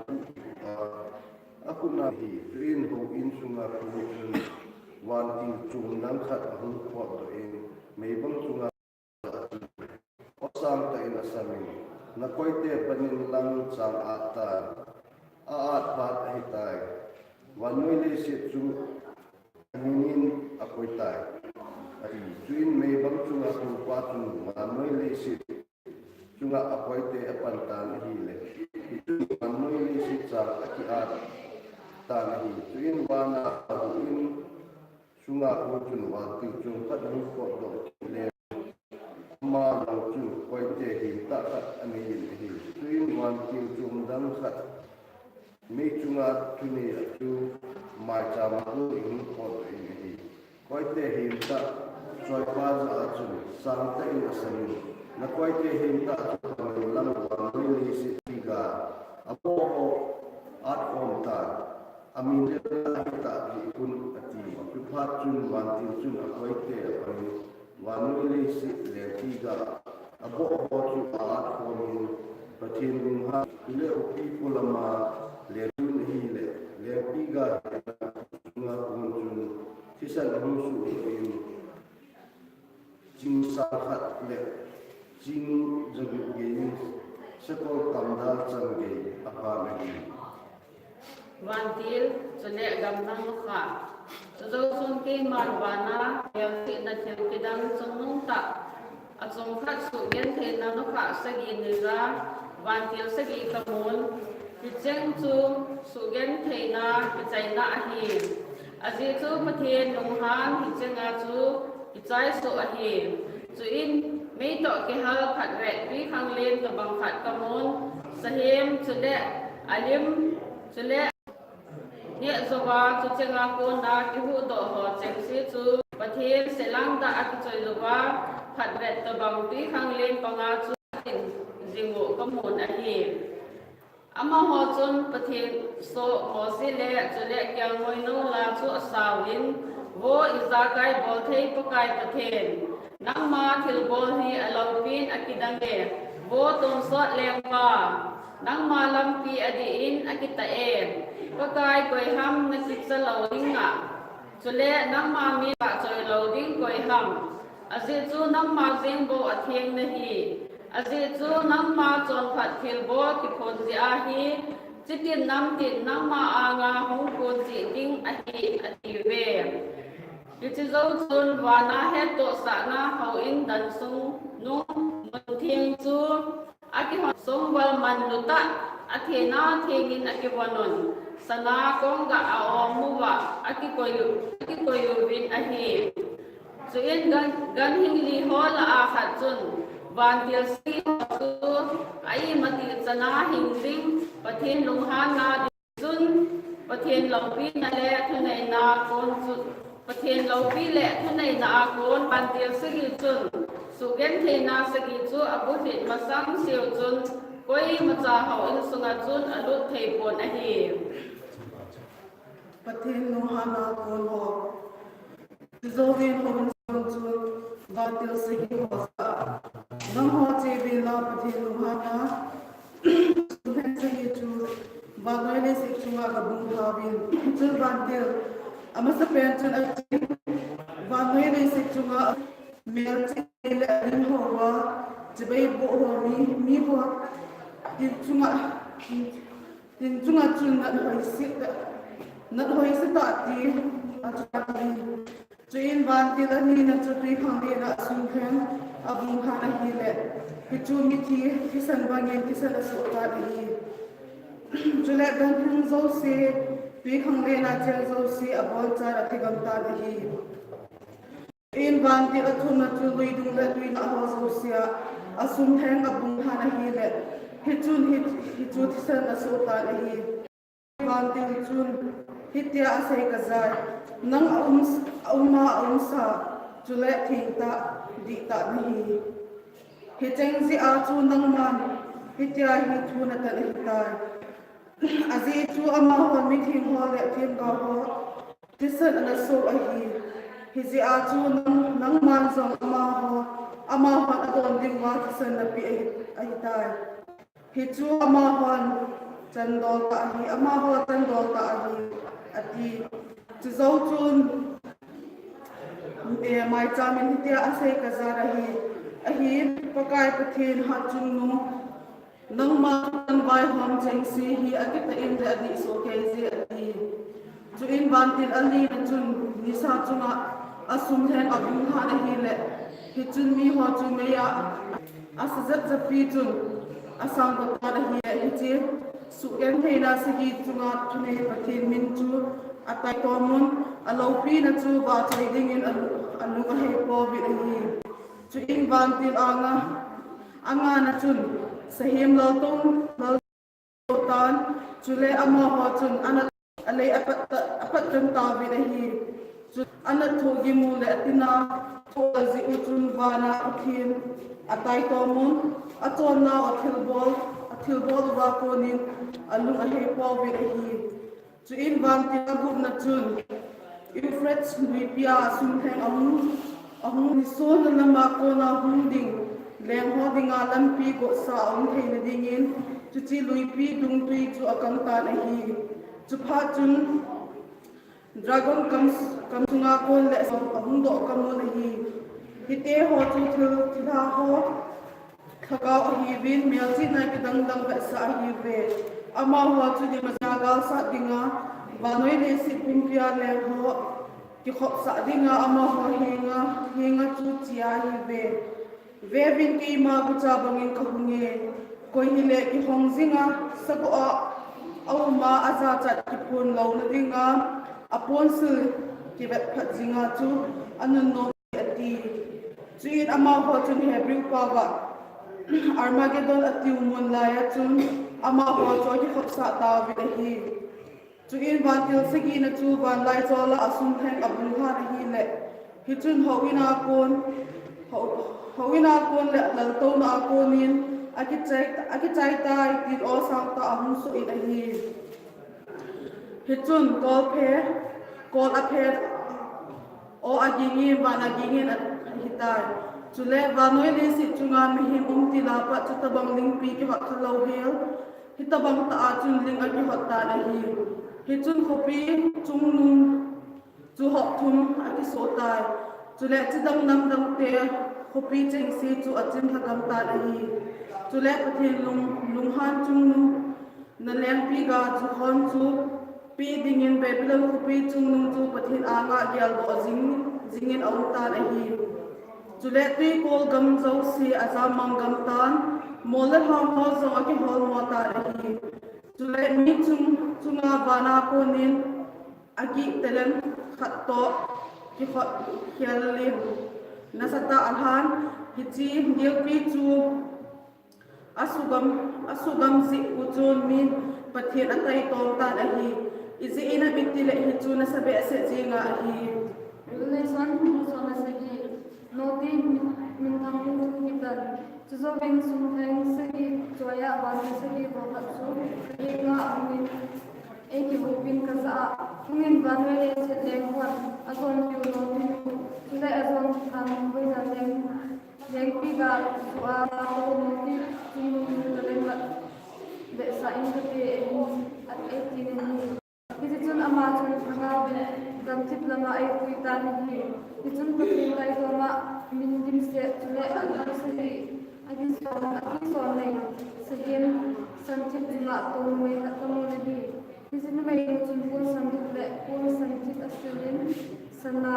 akuna hi chuin ho in sunga khu chun wan tin chung nang khat hu ko to in me bang chunga osam ta in asamin na koite panin lang chang ata aat pat hi tai wanoi le se chu minin akoi tai ari chuin me bang chunga tu pa chu wanoi le se chunga akoi te apan tan hi le wanoi le se cha aki at tan hi chuin wana in chunga ko chun wa ti chung pat hu ko do le ma lo chu koi te hi ta ta ani hi tuin wan ki chung dang khat me chunga tu ni chu ma cha ma ko in ko hi koi te him ta choi pa za chu sang ta in asani na koi te him ta chu lam wa ni si tiga apo at om ta amin le ta di kun ati pi phat chun wan tin chun koi te ani wan ni si le tiga apo chu at om pathin gung ha le upi pulama le run hi le tiga nga kun chun tisan hu su in jing sa khat le jing jagu ge sekol kamda chang ge apa me Vantil sele gamnang kha so sun ke marwana yang ti na thel kidang sonung ta achong khat su gen the na no kha sagi nira vantil sagi kamun kicheng chu su gen the na kichai na hi aji chu pathen lunghan hichenga chu kichai su ahi chu in mei to ke hal khat re ri khang len ka bang khat kamun sahem chule alim chule Nia zoba chu chenga ko na ki hu do ho cheng si chu pathen selang da ak choi zoba phat ret to bang ti khang len panga chu tin jingo kamun a hi ama ho chun pathen so ho si le chule kyang moi no la chu asawin wo iza kai bol thei pakai pathen nang ma thil bol hi alopin akidange wo ton sot leng pa nang ma lam pi adi in akita e pakai koi ham na sik sa loading nga chule nang ma mi ba choi loading koi ham azi chu nang ma zeng bo atheng na hi azi chu nang ma chon phat thil bo ki phon ji a hi chitin nam tin nang ma anga hong ko ji ding a hi ati ve Yuchi zo chun wana he to sa na hau in dan sung nung mun thieng chu aki hon sung wal man luta athena thengin aki wanon sana konga a omuwa aki koyu win ahi chu in gan hing li hola a khat chun van til si chu ai mati chana hing ding pathen lunghan na chun pathen longpi na le thunai na kon chu pathen longpi le thunai na kon van til si chun su gen the na sagi chu abu thit masang siu chun koi macha hau in sunga chun alut thei pon ahi pathen no hana kon ho zovin hon chun vantil sagi ho sa nang ho che bin la pathen no hana suhen sagi chu bagoi le sik chu ga bung ha bin chun vantil amasa pen chun ai bagoi le sik chu ga mel che le rin ho wa chibai bo ho mi bo tin chunga chun na hoi sit ta ti a chuin van ti la ni na chu tui khang de na sun khen abung kha na hi le hi chu mi thi hi san ba ngen ti san so ta ni chule dan khang zo se tui khang de na chel zo se abol cha ra ti gam ta hi in van ti a thun na chu lui dung la tui na ho zo se a sun theng abung kha na hi le hi chu ti san so ta hi van ti chun hitia asai kazai nang aum sa chule thingta di ta ni he cheng zi a chu nang man hitia hi thu na ta hi tai azi chu ama ho mi thing ho le thim ga ho tisan na so a hi zi a chu nang man zong ama ho adon ding wa tisan na pi ai tai hi chu ama ho chandol ta hi ama ho chandol ta hi ati chu zo chun mai chamin hitia asai ka zara hi ahi pakai pathin ha chun nu nang ma tan vai hom cheng si hi akita in de adi so ke ji ati chu in ban tin ali na chun ni sa chunga asum hen abung ha na hi le hi chun mi ho chu me ya asazat zapi chun asang ko ta hi hi chi su gen theina sigi chunga thune pathin min chu atai tomun alopi na chu ba trading in alu ka he po bi hi chu in van tin anga na chun sahim lo tong lo tan chule ama ho chun ana alai apat tan ta bi hi Anat thogi mu le tina thoga zi utun bana uthin atai tomun aton na athilbol wa konin alung ahe povi hi chu in van tina gup na chun Euphrates Libya sumtheng ahung ni son na ma ko na hunding leng ho dinga lampi go sa thein dingin chu chi luipi dung tui chu akam ta na hi chu pha chun Dragon kamsunga kon le ahung do kamun hi hite ho chu thila ho khakao hi bin melchi na kidang dang ka sa hi ve ama ho chu di majagal sa dinga banoi le si pimpia le ho ki khop sa dinga ama ho henga chu chia hi ve bin ki ma bu cha bangin ka hunge ko hi le ki hong zinga sa ko au ma aza chat ki pun lo na dinga apon su ki bet phat zinga chu anun no ati chuin ama ho chun hebrew pa ba armageddon ati mun la ya chun ama ho cho ki khop sa ta vi hi chuin van til sagi na chu van lai cho la asum theng abun kha hi le hi chun howina kon le lal to na konin akichai tai tin o sang ta ahun su in hi Hitun kol aphe o agingi van agingin at hitai chule vanoi le si chunga mi him tila pa chutabang ling pi ki hot thalo hel hitabang ta chun ling agi hot ta na hi hitun khopi chungnung chu hot thum agi so tai chule chidang nam dang te khopi cheng si chu achim thakam ta na hi chule pathin lung han chungnung na leng pi ga chu khon chu pi dingin bebilang kupi chungnung chu pathin anga gyal bo zingin auta na hi chule tui kol gam zo si aza mangam tan mola ha mo zo aki hol mo ta na hi chule mi chunga bana konin agi telen khatto ki khot khialin nasata alhan hichi ngil pi chu asugam zi uchun min pathin atai tong ta na hi Izi ina binti le hitu na sabi ase jinga hi. Relation so na sagi noti min thang tu kitan. Chuzo beng sum thang sagi joya ban sagi bobat su yenga amin eki bupin kasa ngin banwe le set lengwan aton yu noti le azon thang boi na leng piga wa noti tumu lengwa be sa ingte at etin Kitchen ama chun thanga dam tip lama ai kuitan hi kitchen patrin lai doma min dim se chule an se agi so nei sagin sanchip juma to me na tomo ni kitchen mai chun pun sanchip le pun sanchip asilin sana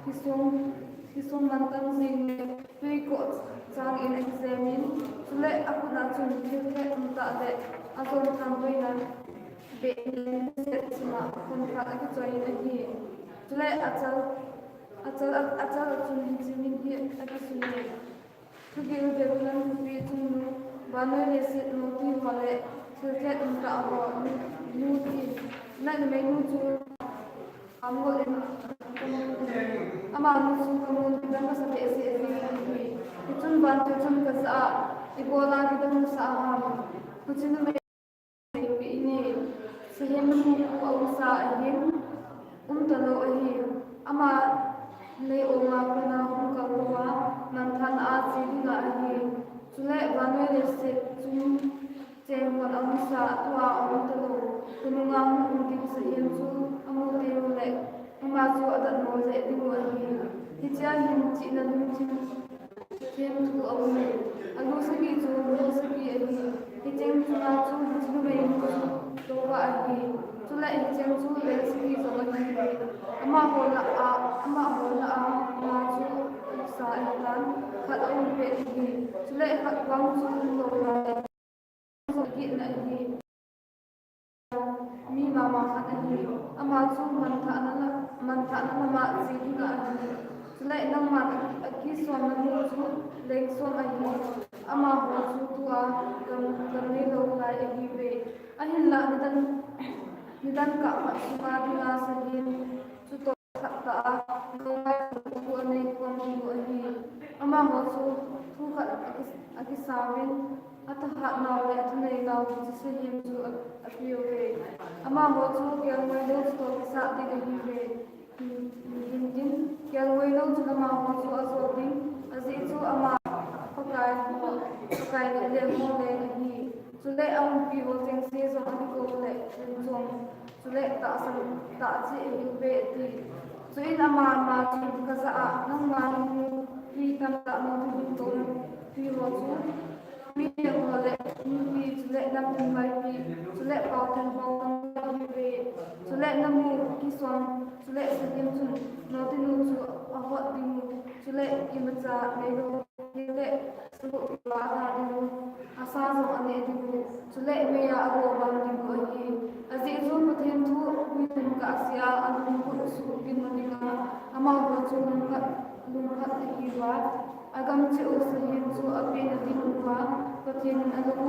kisong mantan sing tui ko chang in examin chule aku na chun thile unta de aton thangoi na Semua kontrak aku join lagi. Tulai acal cun sini dia aku sini. Tujuh bulan lebih cun bana leset nuti wale terkait untuk apa nuti. Nak menu cun ambil ama nusu kamu tidak masa biasa lagi. Cun bantu cun kerja ibu orang kita usaha. Cun ini Sehingga menunggu usaha ini talo ini ama le oma kena hukum kawa nantan aji juga ini sulai banyak leset cum cengkol usaha tua talo penungang mungkin sehingga amu le maju ada nolak di ini hijau hijau dan hijau cengkol amu segi ini hijau maju hijau bayi Doa lagi, tulai hijau tu lesbi zaman ini. Ama bola maju sahaja, kalau umpe ini, tulai hak bang tu doa. Sakit lagi, mi mama kata ini, ama tu mantan nama sini lagi. Tulai nama lagi suami tu, lagi suami ama baju tua, kami doa lagi be. Ahilla nidan ka masuma dina sagin suto sakta ama ho chu thu khat akisawin ataha nawle athunei gaw se him chu apio ke ama ho chu kyang mai lo sto sa de hi ke din kyang mai lo chu ama ho chu azo ding azi chu ama pakai le ho le hi chu le ang pi ho jeng se zo an ko le zong chu le ta san ta chi yu be ti chu in ama ma chu ka za a nang ma nu hi tam ta no tu to pi ho chu mi ho le mi chu le nam tin mai pi chu le pa tan ho hi be chu le nam mu ki son chu le se dim chu no tin nu chu a ho ti mu chu le ki ma cha ne lo ni le su ba da di nu asa zo ane di nu chu le me ya ro ba di nu hi azi zo pa them thu mi tin ka sia an ku su ki ma ni ga ama ho chu lum khat hi ba agam che o se hin chu a pe na di nu ba pa them an lo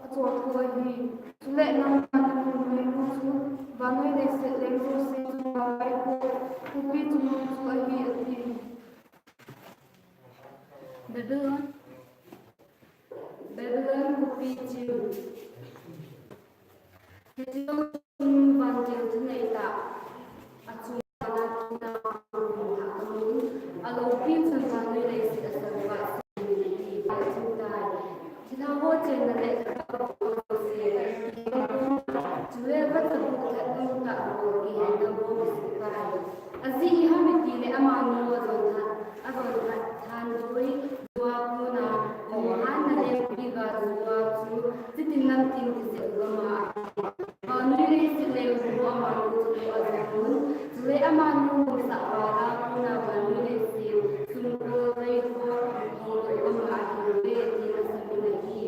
a cho tho hi chu le nam ka na mu me nu chu ba noi le se le zo se chu ba bai ko ku pi chu nu chu a hi a ti Babylon kupi chiu. Hejio banjil tunai tak. Acu kana kita menghakimi. Alopi tentang nilai sesuatu sendiri. Cintai. Kita hojen nilai keproposi. Jual betul betul tak boleh hendak bersekai. Aziz hamid le amanu azonhan. Azonhan than doi dua guna. Ohan nilai tiga dua tu. Setinam tinggi segama. Nilai nilai dua amanu azonhan. Jual amanu musafara guna nilai sil. Sungguh baik orang akhir beti nasamilaki.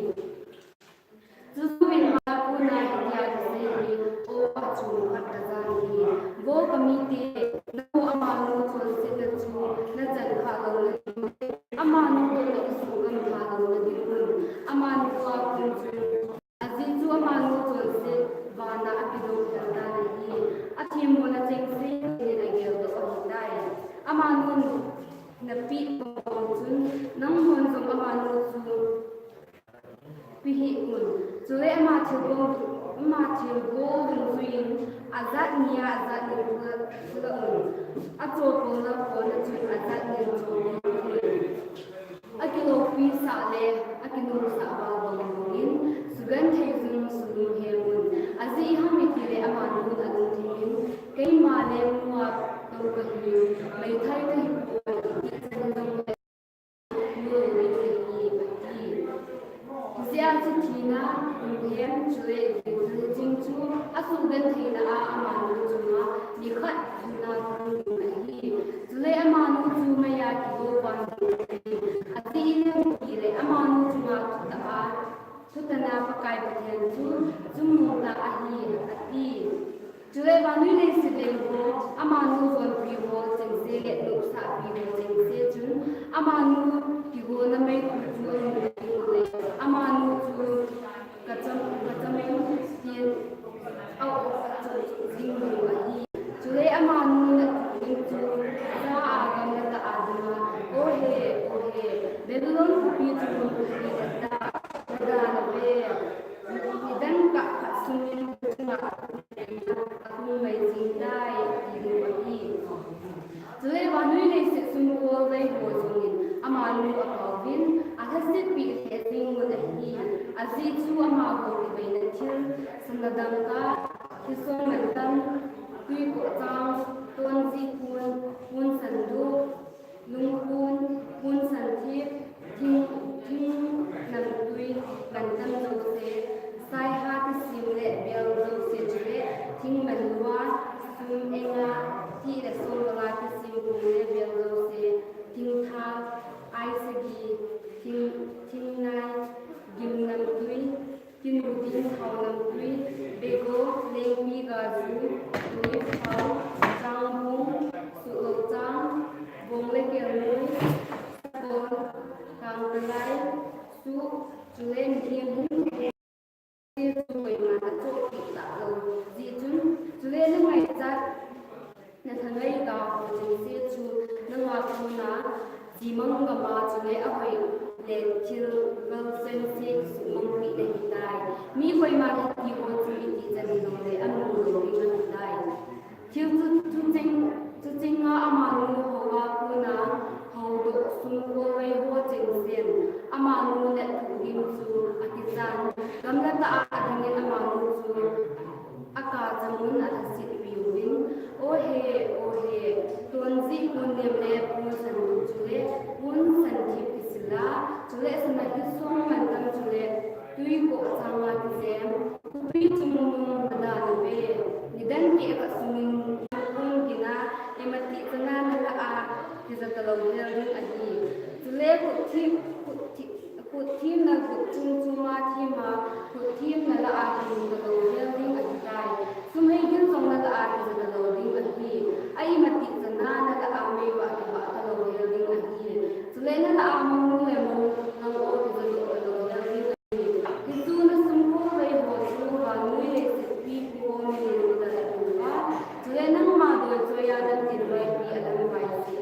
Susuin aku naik dia sini, oh acu katazani. Go kamiti, naku amanu tulsi lecu, najan kalau lagi. Amanu tulsi sugan kalau lagi pun, amanu aku tu. Azizu amanu tulsi, bana akidok tertani. Atimu na cengsi ni lagi untuk orang amanu napi pengkon, nang honjong amanu tu. Pihi pun, Jual Matthew Golden Swing, azat nia azat ni pun, atau pun azat ni pun. Akilo pisa le, akilo sabah bangin, sugan thayun sulung hemun. Azi hamiti le amanu adun tingin, kay male muat tau kahyu, may thay kahyu Tina, Indian, Julie, Jinju, Asugan Tina, Amanu Juma, Nikat, Nahi, Julie Amanu Juma Yaki, Ati Ile, Amanu Juma, Tutana Pakai Patentu, Jumuta Ahi, Ati, Julie Vanille Sidengo, Amanu Von Pivo, Jensele, Luxa Pivo, Jensejun, Amanu, Pivo, Namay, Amanu kacamay din au jinglu ahi Julie amanu into sa agam na taadma ohe Babylon beautiful ida na be idan ka sumin tuma aku may jingdai idu ahi Julie vanui le sumuo lai ho jungin amanu akawin ahasit pi testing mo ahi Azizu amago ibainatil sanadangka kisong mantan kui kotang tonzi kun sandu lungkun kun santip ting namtui mantan jose sai hati simle bel jose jure ting manwa sum enga ti da sola ki simle bel jose ting tha aisagi ting nai Gim nam tui, Kim Rudin Hao nam tui, Bego, Leng Mi Gazu, Tui Hao, Zhang Bung, Su Lo Zhang, Bong Le Kiel Nui, Bon, Kang Pelai, Su, Julen Diem Hung, Sia Tui Ma Chok Ki Ta Lo, Zi Chun, Julen Nung Mai Zat, Na Thangai Gao Ho Jing Sia Chu, Nung Wa Ku Na, Simang gama chule ahoi le til vel sen se sumang pi le dai mi hoi ma ki ho chu ti chani lo le anu lo ri ma dai til tu ching nga ama nu ho wa ku na ho do sum ko wei ho ching sen ama nu le tu dim chu akizan gam la ta a ding ama nu chu aka chamun a si pi win o he tuan zi mun nem le pu san chule mun san thi pisla chule san na hi so man tam chule tui ko changa ki sem tui chumung bada na be nidan ki ka sumin kun kina emati changa na la a ki za ta lo ne ring a hi chule ku thi na ku chung chuma thi ma ku thi na la a ki za ta lo ne ring a hi dai sumai hin song na la a ki za ta lo ring a hi ai mati changa na la a me wa ki ba ta lo ne ring a hi chule na la a mong le mong nang o ki za ta lo ne ring Kituna sumpo bai ho chu wa nui le pi ko ni le da la wa chule nang ma do choya da tin bai pi ala bai si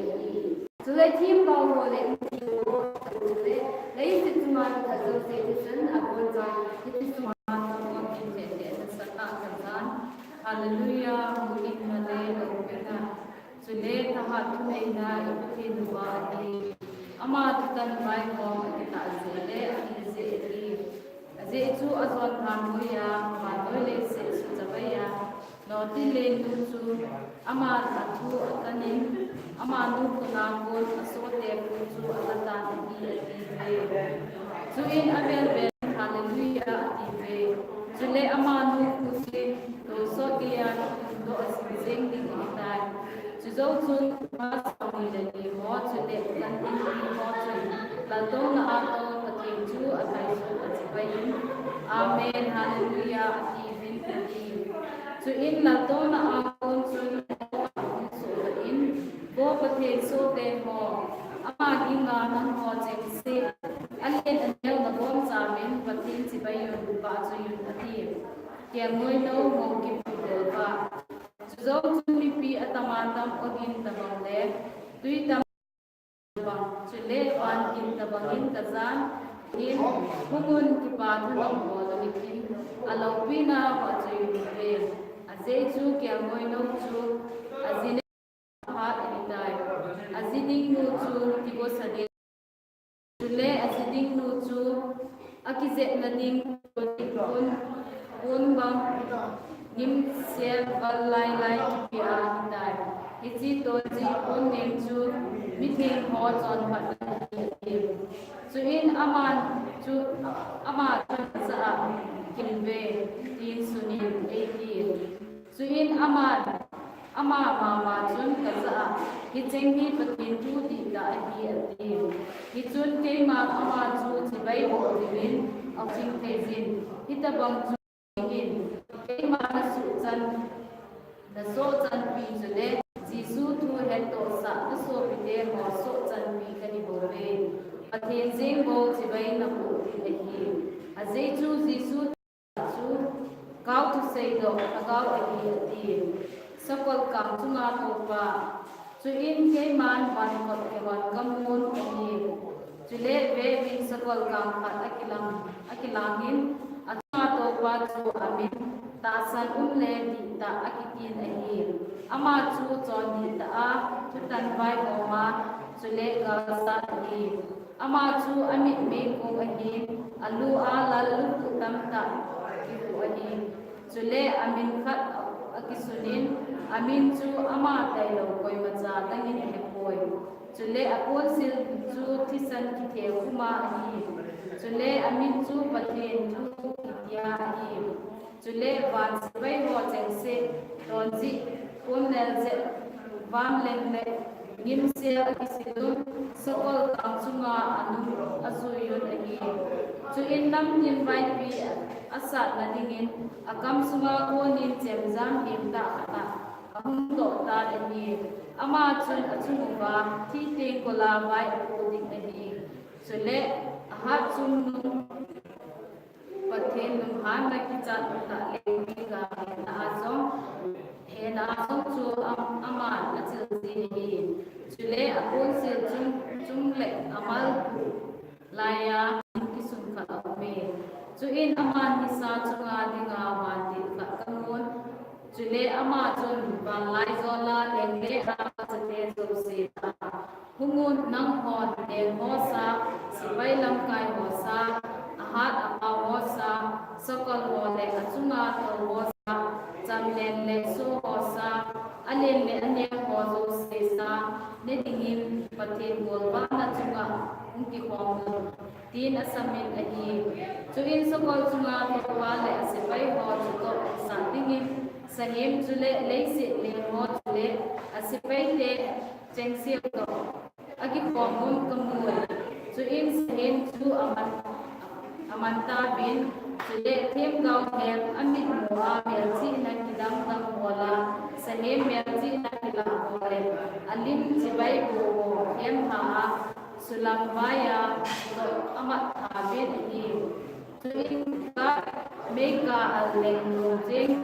chule thim ba ho le chule lei sit ma ta zo se san abon za it ma ta ko kin se de sa ta san hallelujah mukin na le o pena chule ta ha tu nei na i du ba ni ama tan bai ko ta ze le i ze Aze chu azon than hoya ma le se su zabaya no ti le nu chu ama ta thu atanin ama nu kuna ko so te ku chu alata ni be chu in abel be hallelujah ti be chu le ama nu ku se to so ti ya do asing ni ta chu zo chu ma sa ni le ni ho chu le kan tin ni ho chu la do na a to ta chu atai su Amen, hallelujah, atin so in la to na akon so in bo pathe so te ho ama ginga nan ho cheng se alien anel na bom sa men pathin si bai yun ba so yun ati ke moi no mo ki pu ba so zo mi pi atamatam odin tabang le tui tam bang chule wan in tabangin kazan in humun ki pa thanom bo lo kin alo pina wa chui be aze chu kya moi no chu azine ha inai aziding nu chu ti go sade chule aziding nu chu akize na ding kun bang nim se lai ki a dai ichi to ji kun ning chu mi thing ho chon phat so in aman chu ama sa kinbe tin sunin eti so in ama mama chun ka sa ki cheng hi patin tu ti da hi ati ki chun ke ma ama chu chi bai bo din au ching te jin hita bang chu hin ke ma su chan da so chan pi chu le jisu thu het to sa da so pi de mo so chan pi ka ni bo be athen jing bo chi bai na bu ti hi azei chu jisu chu kau tu sei do agau hi ati sakol kam chunga to pa chu in ke man ban ko ke wan kam mon hi chu le ve bin sakol kam khat akilang atma to pa chu amin ta san le di ta akitin hi ama chu chon di ta a chu tan vai ko ma chu le ga sa hi ama chu amit me ko hi alu a lal lu tam ta ki ko hi chu le amin khat akisunin amin chu ama tai lo koi macha tangin he koi chule apol sil chu thisan ki the kuma hi chule amin chu pathen chu kitya hi chule wan bai ho cheng se ronji kum nel je vam len le ngim se akisilu sokol kam chunga anu azuyun hi chu in nam in vai pi asa na dingin akam sunga ko nin chemjam him da ata ahum do ta ni ama chun achunga thi te kola vai ko ding ni chule ha chun nu pathen nu han na ki chat ta le ni ga na so he na so chu ama achil si ni chule apun se chung in aman hisa chunga dinga wanti ka kamun chule ama chun banglai zola lenge ra chate zo se ta hungun nang hon de hosa sibai lam kai hosa ahat ama hosa sokol wole achunga to hosa chamlen le so hosa alen le ane hozo se sa ne dingim pathen golwa na chunga unki khom tin asamin ahi chuin sokol chunga to wale asibai ho chuto sa dingim sahim chule leisi le ho chule asibai te chengsi to agi khom kamul chuin sahim chu amanta bin chule them gau hem amit muwa melchi na kidam tam wala sahim melchi na kidam wala alim sibai bo hem ha sulam baya to amat habin hi tuin ka meka aleng jing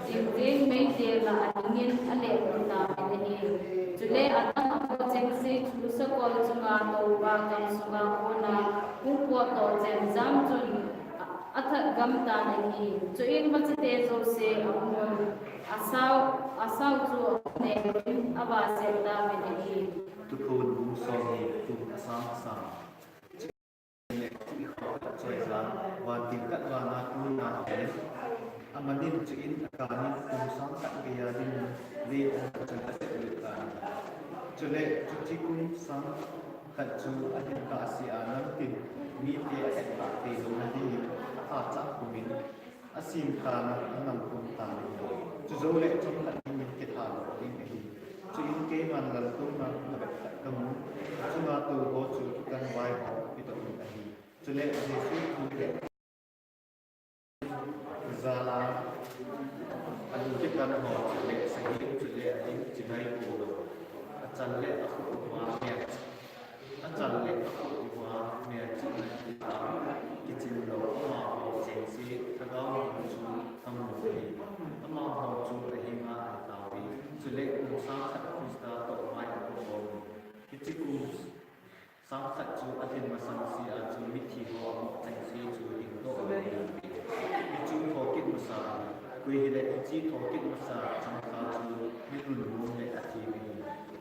jing mei de la angin ale ta ni chule atan apo jing se chu sa kol chunga to ba kam sunga kona upo to jem jam chun atha gam ta ni chuin machte zo se amun asau chu ne aba se da ni tu khun bu so ni tu asam sa le ti kho choi za wa tin kat wa na tu na he amanin chuin akani tu sang kat ge ya din le on chan ase le ta chule chu chi kun sang kat chu atin ka si anam tin mi te et ta te lo na di a cha ku min asim ta na nam kun ta ni chu zo le chom kat ni ke ta lo ding hi chu in ke man la tu na na kam chu ma tu go chu kan wai ho pi to ni hi chu le jesu ku ke zala an ke kan ho le sai chu le ai chi dai ku lo chan le a khu wa me a chan le a khu wa me chi na ki ta ki chin lo ma ho chen si ta ga ma chu tam mo ni ma ho chu a hi ma ta wi chu le ku sa khat krista to mai ko ho ki chi ku sa khat chu a tin ma sang si a chu mi thi ho mo chen si chu ding do ni ki chu ho kit ma sa kui hi le chi ho kit ma sa chang ka chu mi lu lu le a thi ni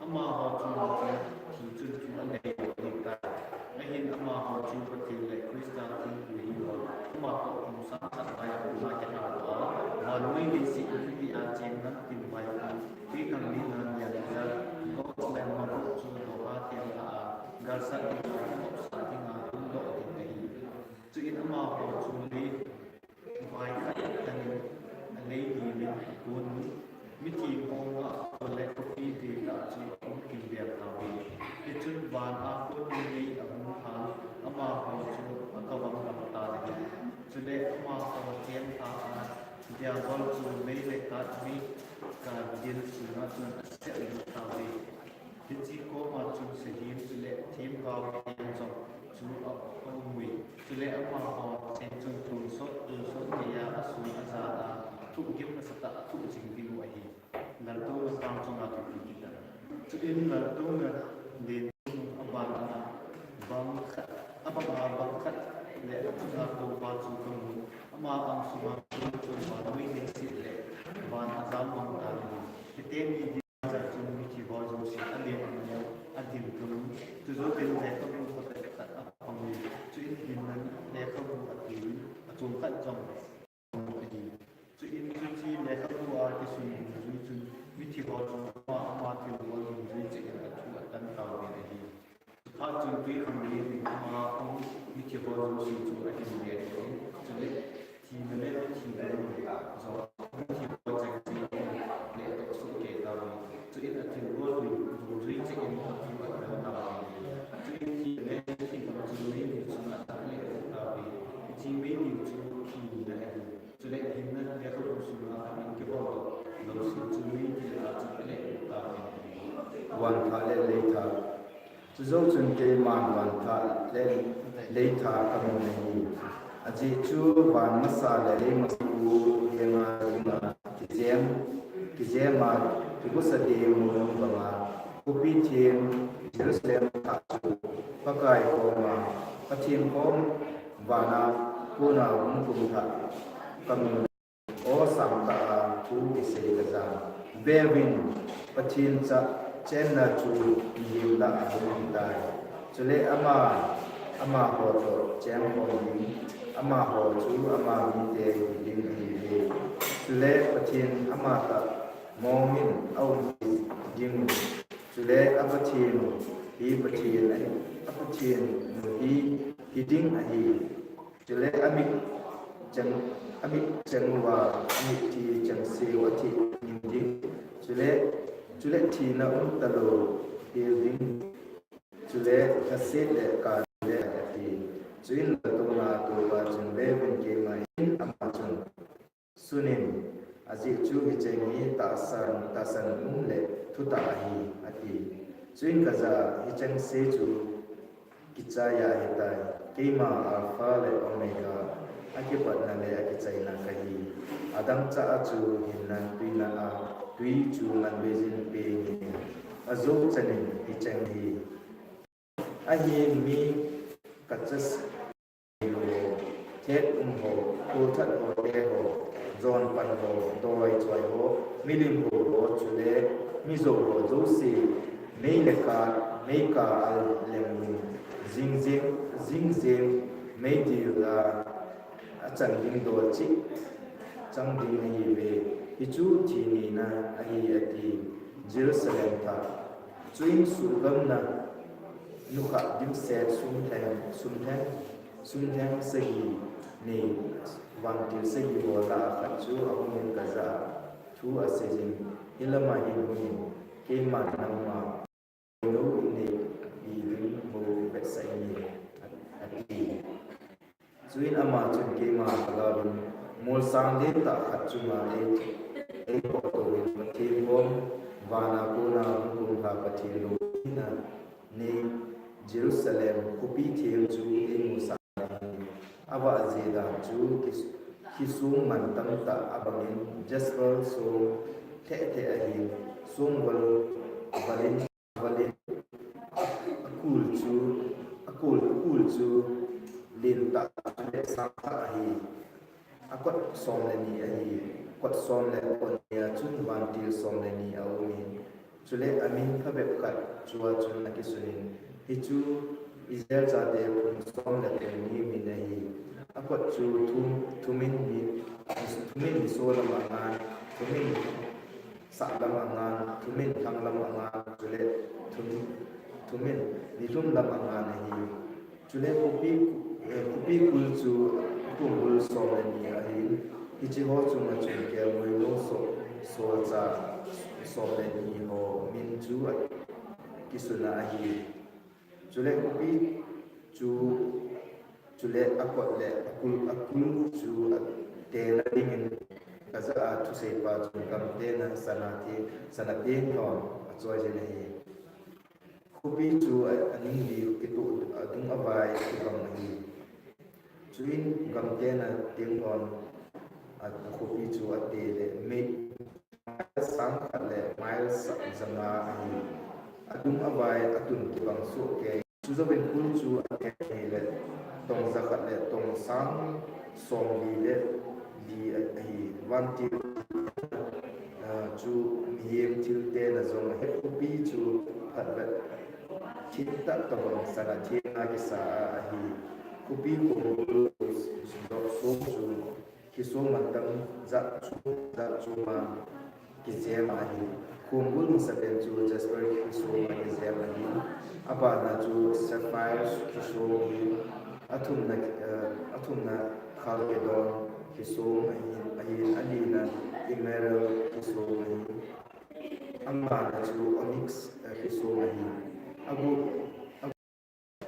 ama ho chu thi chu chu an nei ni ta ai hin ama ho chu ko thi le krista thi ku hi ho ama ko ku sa khat ai ku ma ke na to ma noi ni si ni a chen nan tin mai ki kan ni nan ya ya ko le ma chu ho ba thiam a gar sa ni ko sa ti nga do ti nei chu in ama ho chu ni vai khat kan lấy gì mình cuốn mi thi phong ngã còn lại có khi thì đã chỉ có kinh nghiệm nào vì cái chân bàn áp cuốn đi ở vùng hàn ama họ chú ở cầu bằng làm ta này cho nên ama họ kiếm ta dia con chú mấy cái cát mi cả điên sự nó chú sẽ được ta vì cái chỉ có mà chú sẽ hiến cho nên thêm vào thêm trong chú ở ông mui cho nên ama họ xem chung chung số nhà ở xuống ra thu kiếm là sắp đặt thu trình đi ngoài hi lần đầu là tam trong là thu kiếm đó cho nên lần đầu là đến abang bang abang khát để chúng ta tu vào chủ công ama ang suma tu vào nuôi nên sự lệ và azam mong ta cái tên gì ra chúng mình chỉ vào trong sự ăn liền nhau ăn liền công từ đó đến để không có thể đặt phong gì cho nên mình để không có thể chúng ta trong cho in chi le ka wa ki sun ju ju mi thi ho chu ma ti wo ju ju che ka chu tan ka wa ni hi ha chu bi kham ni ma ko mi thi ho ju su chu a ki ni ne chu le thi me le thi le zo mi thi ho che chi le to su ke da wa chu in a thi wo ju ju che ka chu wa tan ka wa ni chu in thi le thi ko chu le ni chu na ta le ka wa chi me ni chu thi le cho nên hiện nay để không có sự là mình cái bộ đầu sự chú ý thì là chú lệ taวันทาเลเลทาจะส่งจนเกมันวันทาเลทากำลังนี้อาจจะชูวันมาซาเลมาสูยังไงมากิเจมาที่กุศลเดียวมุ่งบังอาคุปีเทียนเยรูซาเล็มตัดจูปะกายโคมาปะเทียนโคมวานา cô nào cũng cùng thà cầm ô sam ta chú bị xây cái ra về vin phát triển sa chen na chú nhiều là không đại cho nên ama họ cho chen họ đi ama họ chú ama đi để đi đi cho nên phát triển ama ta mong mình ao đi cho nên phát triển hi phát triển này phát triển hi ding hi cho nên chẳng và thì chẳng siêu thì nhìn đi chú lệ thì nó cũng tao hiểu đi chú lệ cái xét để cả lệ thì chú in là tôi là tôi và chúng lệ bên kia mà in amma chúng sunin aziz chú cái chuyện này ta san cũng lệ thu ta hi ati chú in cái gì cái chuyện sẽ chú kicaya hitai kima alpha le omega akibat na le akicai na kahi adang cha achu hinnan tuina a tui chu man bezin pe ni azo chanin hichang hi ahi mi kachas yo thet ho ko that ho te ho zon pan ho doi choi ho milim ho chule mi zo ho zo si nei le ka al lemu zing zing mấy điều là chẳng những đồ chích trong đi này về thì chú chỉ ni na ai thì Jerusalem ta chuyên su gam na nu khá điểm xe sum thêm xây ni vang tiêu xây hồ là khát chú ông nên cả za chú ở xây dựng ilama hin cái mà nằm mà nấu ni đi đứng mô bệ xây ni Zuin ama chun ke ma kalabun mol sang de ta khachuma e ko win thi bom vana kuna kum ha pathilo na ne Jerusalem kupi thil chu e musa aba azeda chu kisum man tam ta abangin jasper so the ahi sum wal valin akul chu lin ta le sa hi akot som le ni hi kot som le kon ya chun van til som le ni au mi chule amin kha be kat chuwa chun na ki sunin hi chu Israel cha de som le ni mi na hi akot chu thumin ni so la ma na thumin sa la ma na thumin thang la ma na chule thumin ni rum la ma na hi chule kupi kul chu kul so ni a hi chi ho chu ma chu ke mo lo so cha so ni ho min chu ki suna hi chule kupi chule akot le akul chu te na dingin kaza tu se pa chu kam te na sanati ho choi je ni kupi chu aning di itu adung abai ibang hi chuin gam te na ting on at kupi chu ate le me sang le miles zanga hi adung abai atun ibang su ke chu zo ben kul chu ate le tong zakat le tong sang som di le di hi wan ti chu miem til te na zong he kupi chu phat bet kita tawang sana tina kisa hi kupi ko so kiso mandam za chuma kizema hi kumbul sa ben chu jasper kiso kizema hi aba na chu sapphire kiso hi atum na khalkedon kiso hi alina emerald kiso hi amma na chu onyx kiso hi abu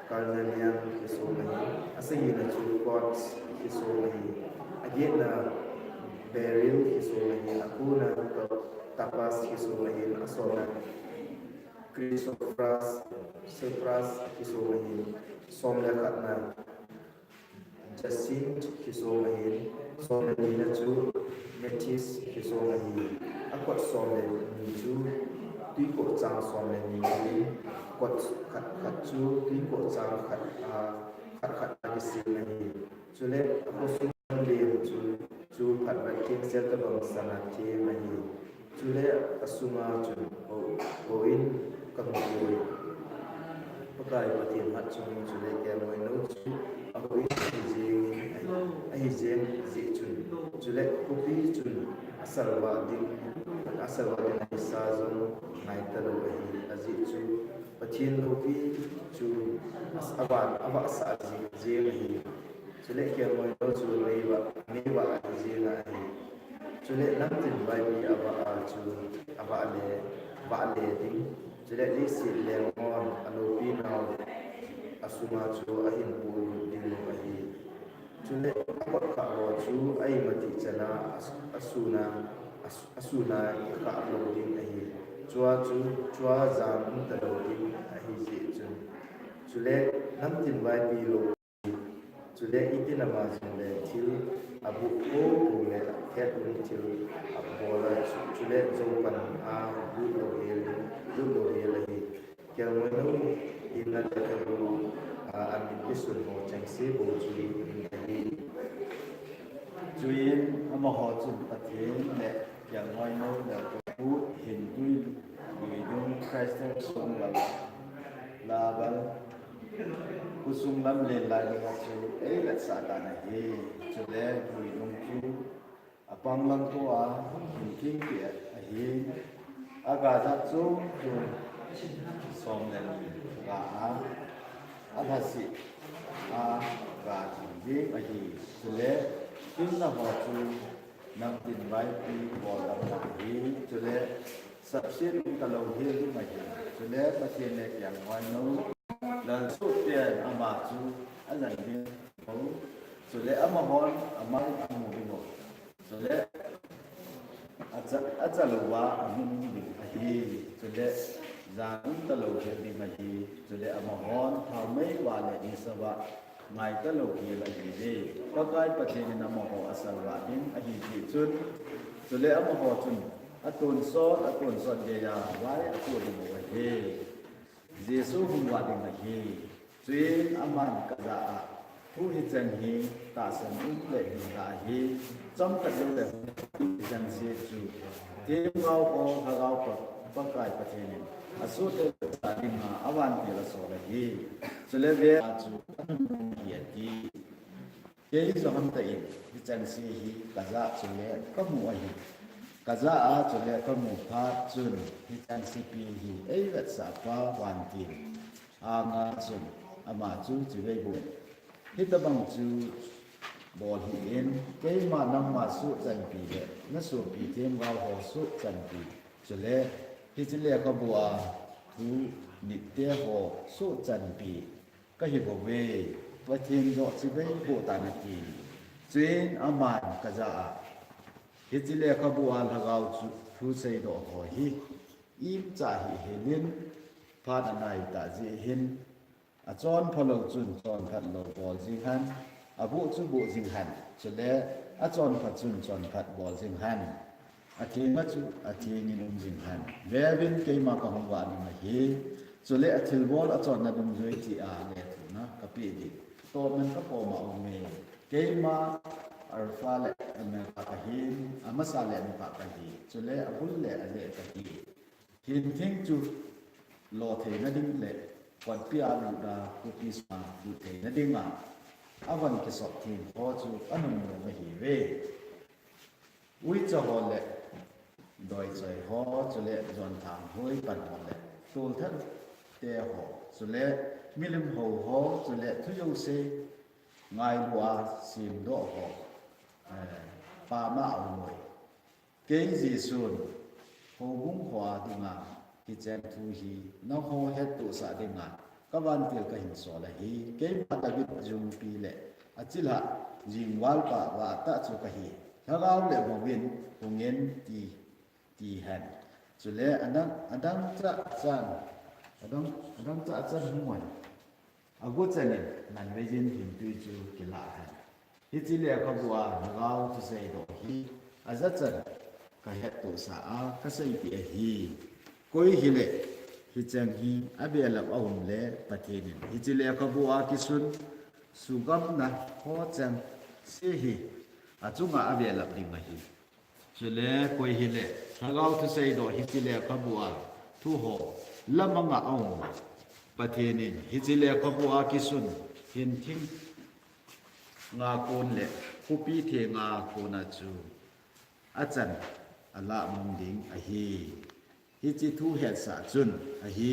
karnanian kisomani asagi na chu quartz kisomani agena beryl kisomani akuna tapas kisomani asona chrysoprase kisomani somla katna jacinth kisomani somani na chu metis kisomani akwat somani chu tuy cổ trang som lên nhìn quật khát chu tuy cổ trang khát cái gì này chule aposum le chu phat ba king sel ka bang sana che mahi chule asuma chu o in ka ngoi pakai patien hat chung chule ke moi no chu o in ai jen zi chun chule kopi chun asarwa ding sa zon ngai ta lo hi azi chu patien kopi chu asaban aba sa zi hi chule ke moi no chu nei ba zi na hi chule nam tin bai bi aba le ding chule li si le on alo pi nau asuma chu ahin pu ding lo hi chule aba ka ro chu ai mati chana asuna ka lo ding hi chua zam ta lo ding hi ji chu chule nam tin bai bi lo chule itina ma chule thil abu ko le het un thil abola chule zopan a bu lo hel hi kya mo no inna ta ro amin bisul mo chang se bo chu hi chuin ama ho chun pathian le yang ngoi no le pu hin tui bi dung Christian sung la bal kusung lam le la ga chu ei la sa ta na hi chu le bi dung chu apang lang to a hin king ke a hi aga za chu chu som le ga a tha si a ga ji a hi chu le kim na ho chu nam tin vai pi bo lam na hi chu le sab se ta lo hi ma hi chu le pathian le yang ngoi no la su tiền ama chu alan bien ho so le ama hon ama amu bingo so le acha lo wa amun bi hi so le zan ta lo he bi ma hi so le ama hon tha mai wa le ni sa wa ngai ta lo hi la hi de pa kai pa the ni na mo ho asal wa din a hi ji chun so le ama ho chun atun so de ya wa atun mo he Giêsu hùng hòa đình là hi, chuyên aman cả dạ, thu hi chân hi, ta sân ung lệ hình là hi, trong cả dấu lệ chân Giêsu, thêm gạo có hà gạo có bác cải bát thiên, số thế gia đình mà avan thì là số là hi, cho nên về chú hiện đi, cái gì ham tay, hi chân hi, cả dạ cho nên có mua hi. Kaza a chule ko mu pha chun hi chan cp hi ei vet sa pa wan tin a nga chun ama chu chu vei bu hi ta bang chu bol hi in ke ma nam ma su chan pi le na su pi tem ga ho su chan pi chule hi chule ko bu a thu ni te ho su chan pi ka hi bo ve pa tin do chi vei bu ta na ki chuyên aman kaza a hi chile ka bu al hagau chu thu sei do ho hi im cha hi helin pha na nai ta ji hin a chon phalo chun chon khat lo bol jing han a bu chu bu jing han chile a chon pha chun chon khat bol jing han a thi ma chu a thi ni num jing han ve bin ke ma ka hong wa ni ma hi chule a thil bol a chon na dum joi ti a le na ka pi di to man ka po ma o me ke ma alfa le na ka hin amasa le na ka hi chule abul le ale ka hi hin thing chu lo the na ding le kon pia lu da ku pi sa lu the na ding ma avan ke sok thin ho chu anum no ma hi ve ui cho ho le doi choi ho chule jon thang hoi pan ho le tul than te ho chule milim ho ho chule thu yo se ngai lua sim do ho pa ma au moi ke ji sun ho bung hwa dinga ki chen thu hi no ho het tu sa dinga ka ban til ka hin so la hi ke ma ta bit jung pi le achila jing wal pa wa ta chu ka hi thagau le mo win hungen ti han chule adang cha chan huan agu chanin nan vejin hin tu chu kila han hi chile ka bua thagau chu sei do hi azachan ka het tu sa a ka sei pi hi koi hi le hi chang hi abela awum le pathin hi chile ka bua ki sun sugam na ho chang si hi achunga ave lap ding ma hi chule koi hi le thagau thu sei do hi chi le ka bua thu ho lamanga ong pathenin hi chi le ka bua ki sun hin thing nga kon le kupi the nga kona chu achan ala mong ding a hi hi chi thu het sa chun a hi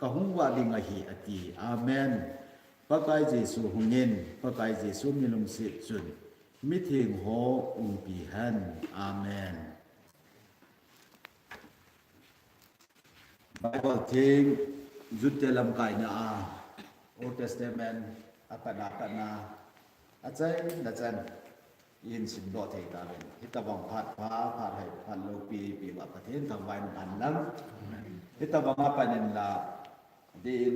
ka hungwa ding a hi ati amen pakai jesu hungin pakai jesu milum si chun mi thing ho ung pi han amen Bible thing juttelam kai na a Old Testament akana kana achai na chan in sim do thei ta ben hitawang phat hai phan lo pi wa pathen thang vai an lang hitawang panin la din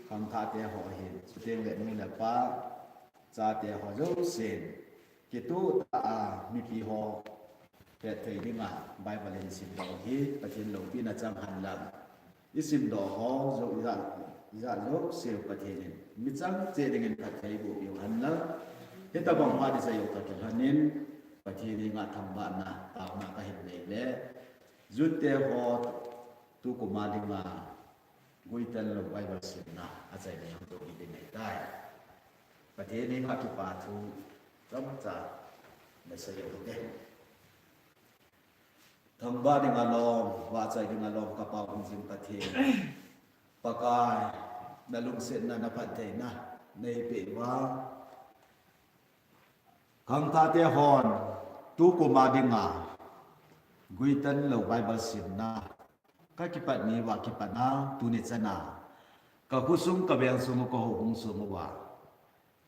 khang kha te ho hin suteng le mi la pa cha te ho zo sen ki tu ta a mi pi ho te thei ni ma Bible in sim do hi pathen lo pi na chang han lam isim do ho zo ya lo sel pathen mi chang che ding in pathei bu pi han la kita bang hadi saya utak hanin pati nga thamba na taw na kahit le jutte ho tu kumadi nga guitan lo Bible sin na asai na yung to idin ay dai pati ni nga tu pa tu tamta na saya utak thamba ni nga long wa sai ni nga long kapaw kung sin pati pakai nalung sin na napatay na naipi wa khang ta te hon tu ko ma dinga guitan lo Bible sin na ka kipat ni wa kipana tu ni chana ka kusum ka beng sum ko hung sum wa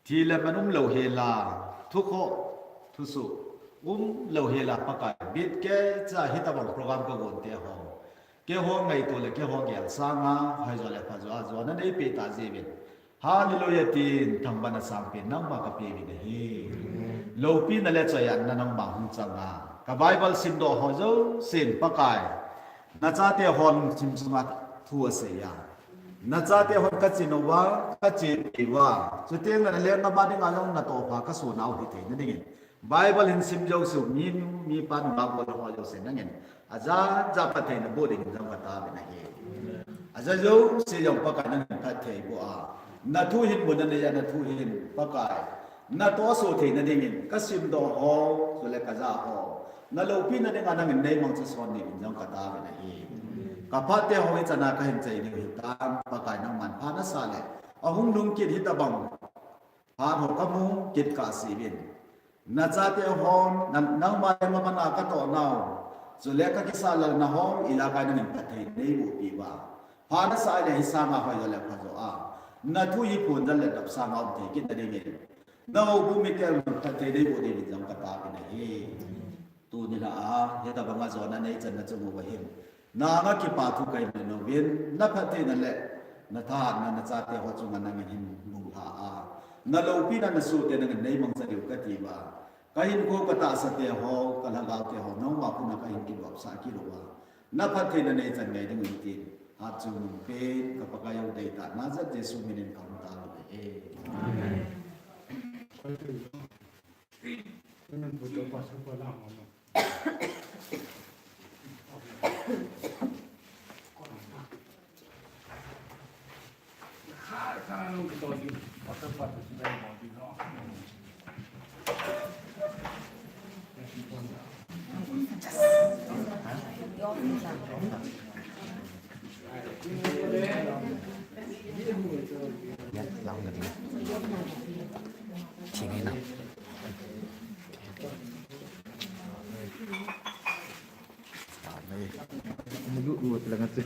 thi la manum lo he la thu kho thu su lo he la pakai bit ke cha hitabang program ko gon te ho ke ho ngai to le ke ho gyal sanga hai zo le pha zo na nei pe ta jebin hallelujah tin thambana sampe nang ma ka pe ni hi lo pi na le chayan na nang bang changa ka Bible sim do ho zo sin pakai na cha te hon sim chunga thu ase ya na cha te hon ka chinowa ka chi wa chu te na le na ba ding along na to pha ka su nau hi the na ding Bible in sim jo su mi pan ba ko ho jo sin na ngin aja ja pa the na bo ding jang ta be na hi aja jo se yong pakai na ka the bo a na thu hin bo na ne ya na thu hin pakai na to so the na ding ka sim do ho so le ka za ho na lo pi na ding ana ngin nei mang cha son ni jang ka ta be na hi ka pha te ho cha na ka hin chai ni hi ta pakai nang man pha na sa le ahung lung kit hi ta bang pha ho ka mu kit ka si bin na cha te ho nang ma ma na ka to nau so le ka ki sa la na ho ila ka na ning pathai nei bu pi wa pha na sa le hi sa ma ho yo le pha zo a na thu hi phun dal le dap sa ma te ki ta ding na ho bu mi te pathai nei bu de ni jam ka ta bi na hi tu ni la a he ta banga zo na nei chan na chu mu wa him na nga ki pa thu kai no win na pathai na le na tha na cha te ho chu nga na hin mu ha a na lo pi na su te na nei mang sa liu ka ti ba kahin ko kata sa te ho kalagaw te ho no wa kuna kahin ki wap sa ki ro wa na pathai na nei chan ngai ding ti ha chu pe ka pa ka yau dei ta na za jesu minin kam ta e amen Amen buto pa sa pala mo Kanong ito yung pagkapatos na yung mga dito. Lang na din. Sige na. Nag-uut lang ito.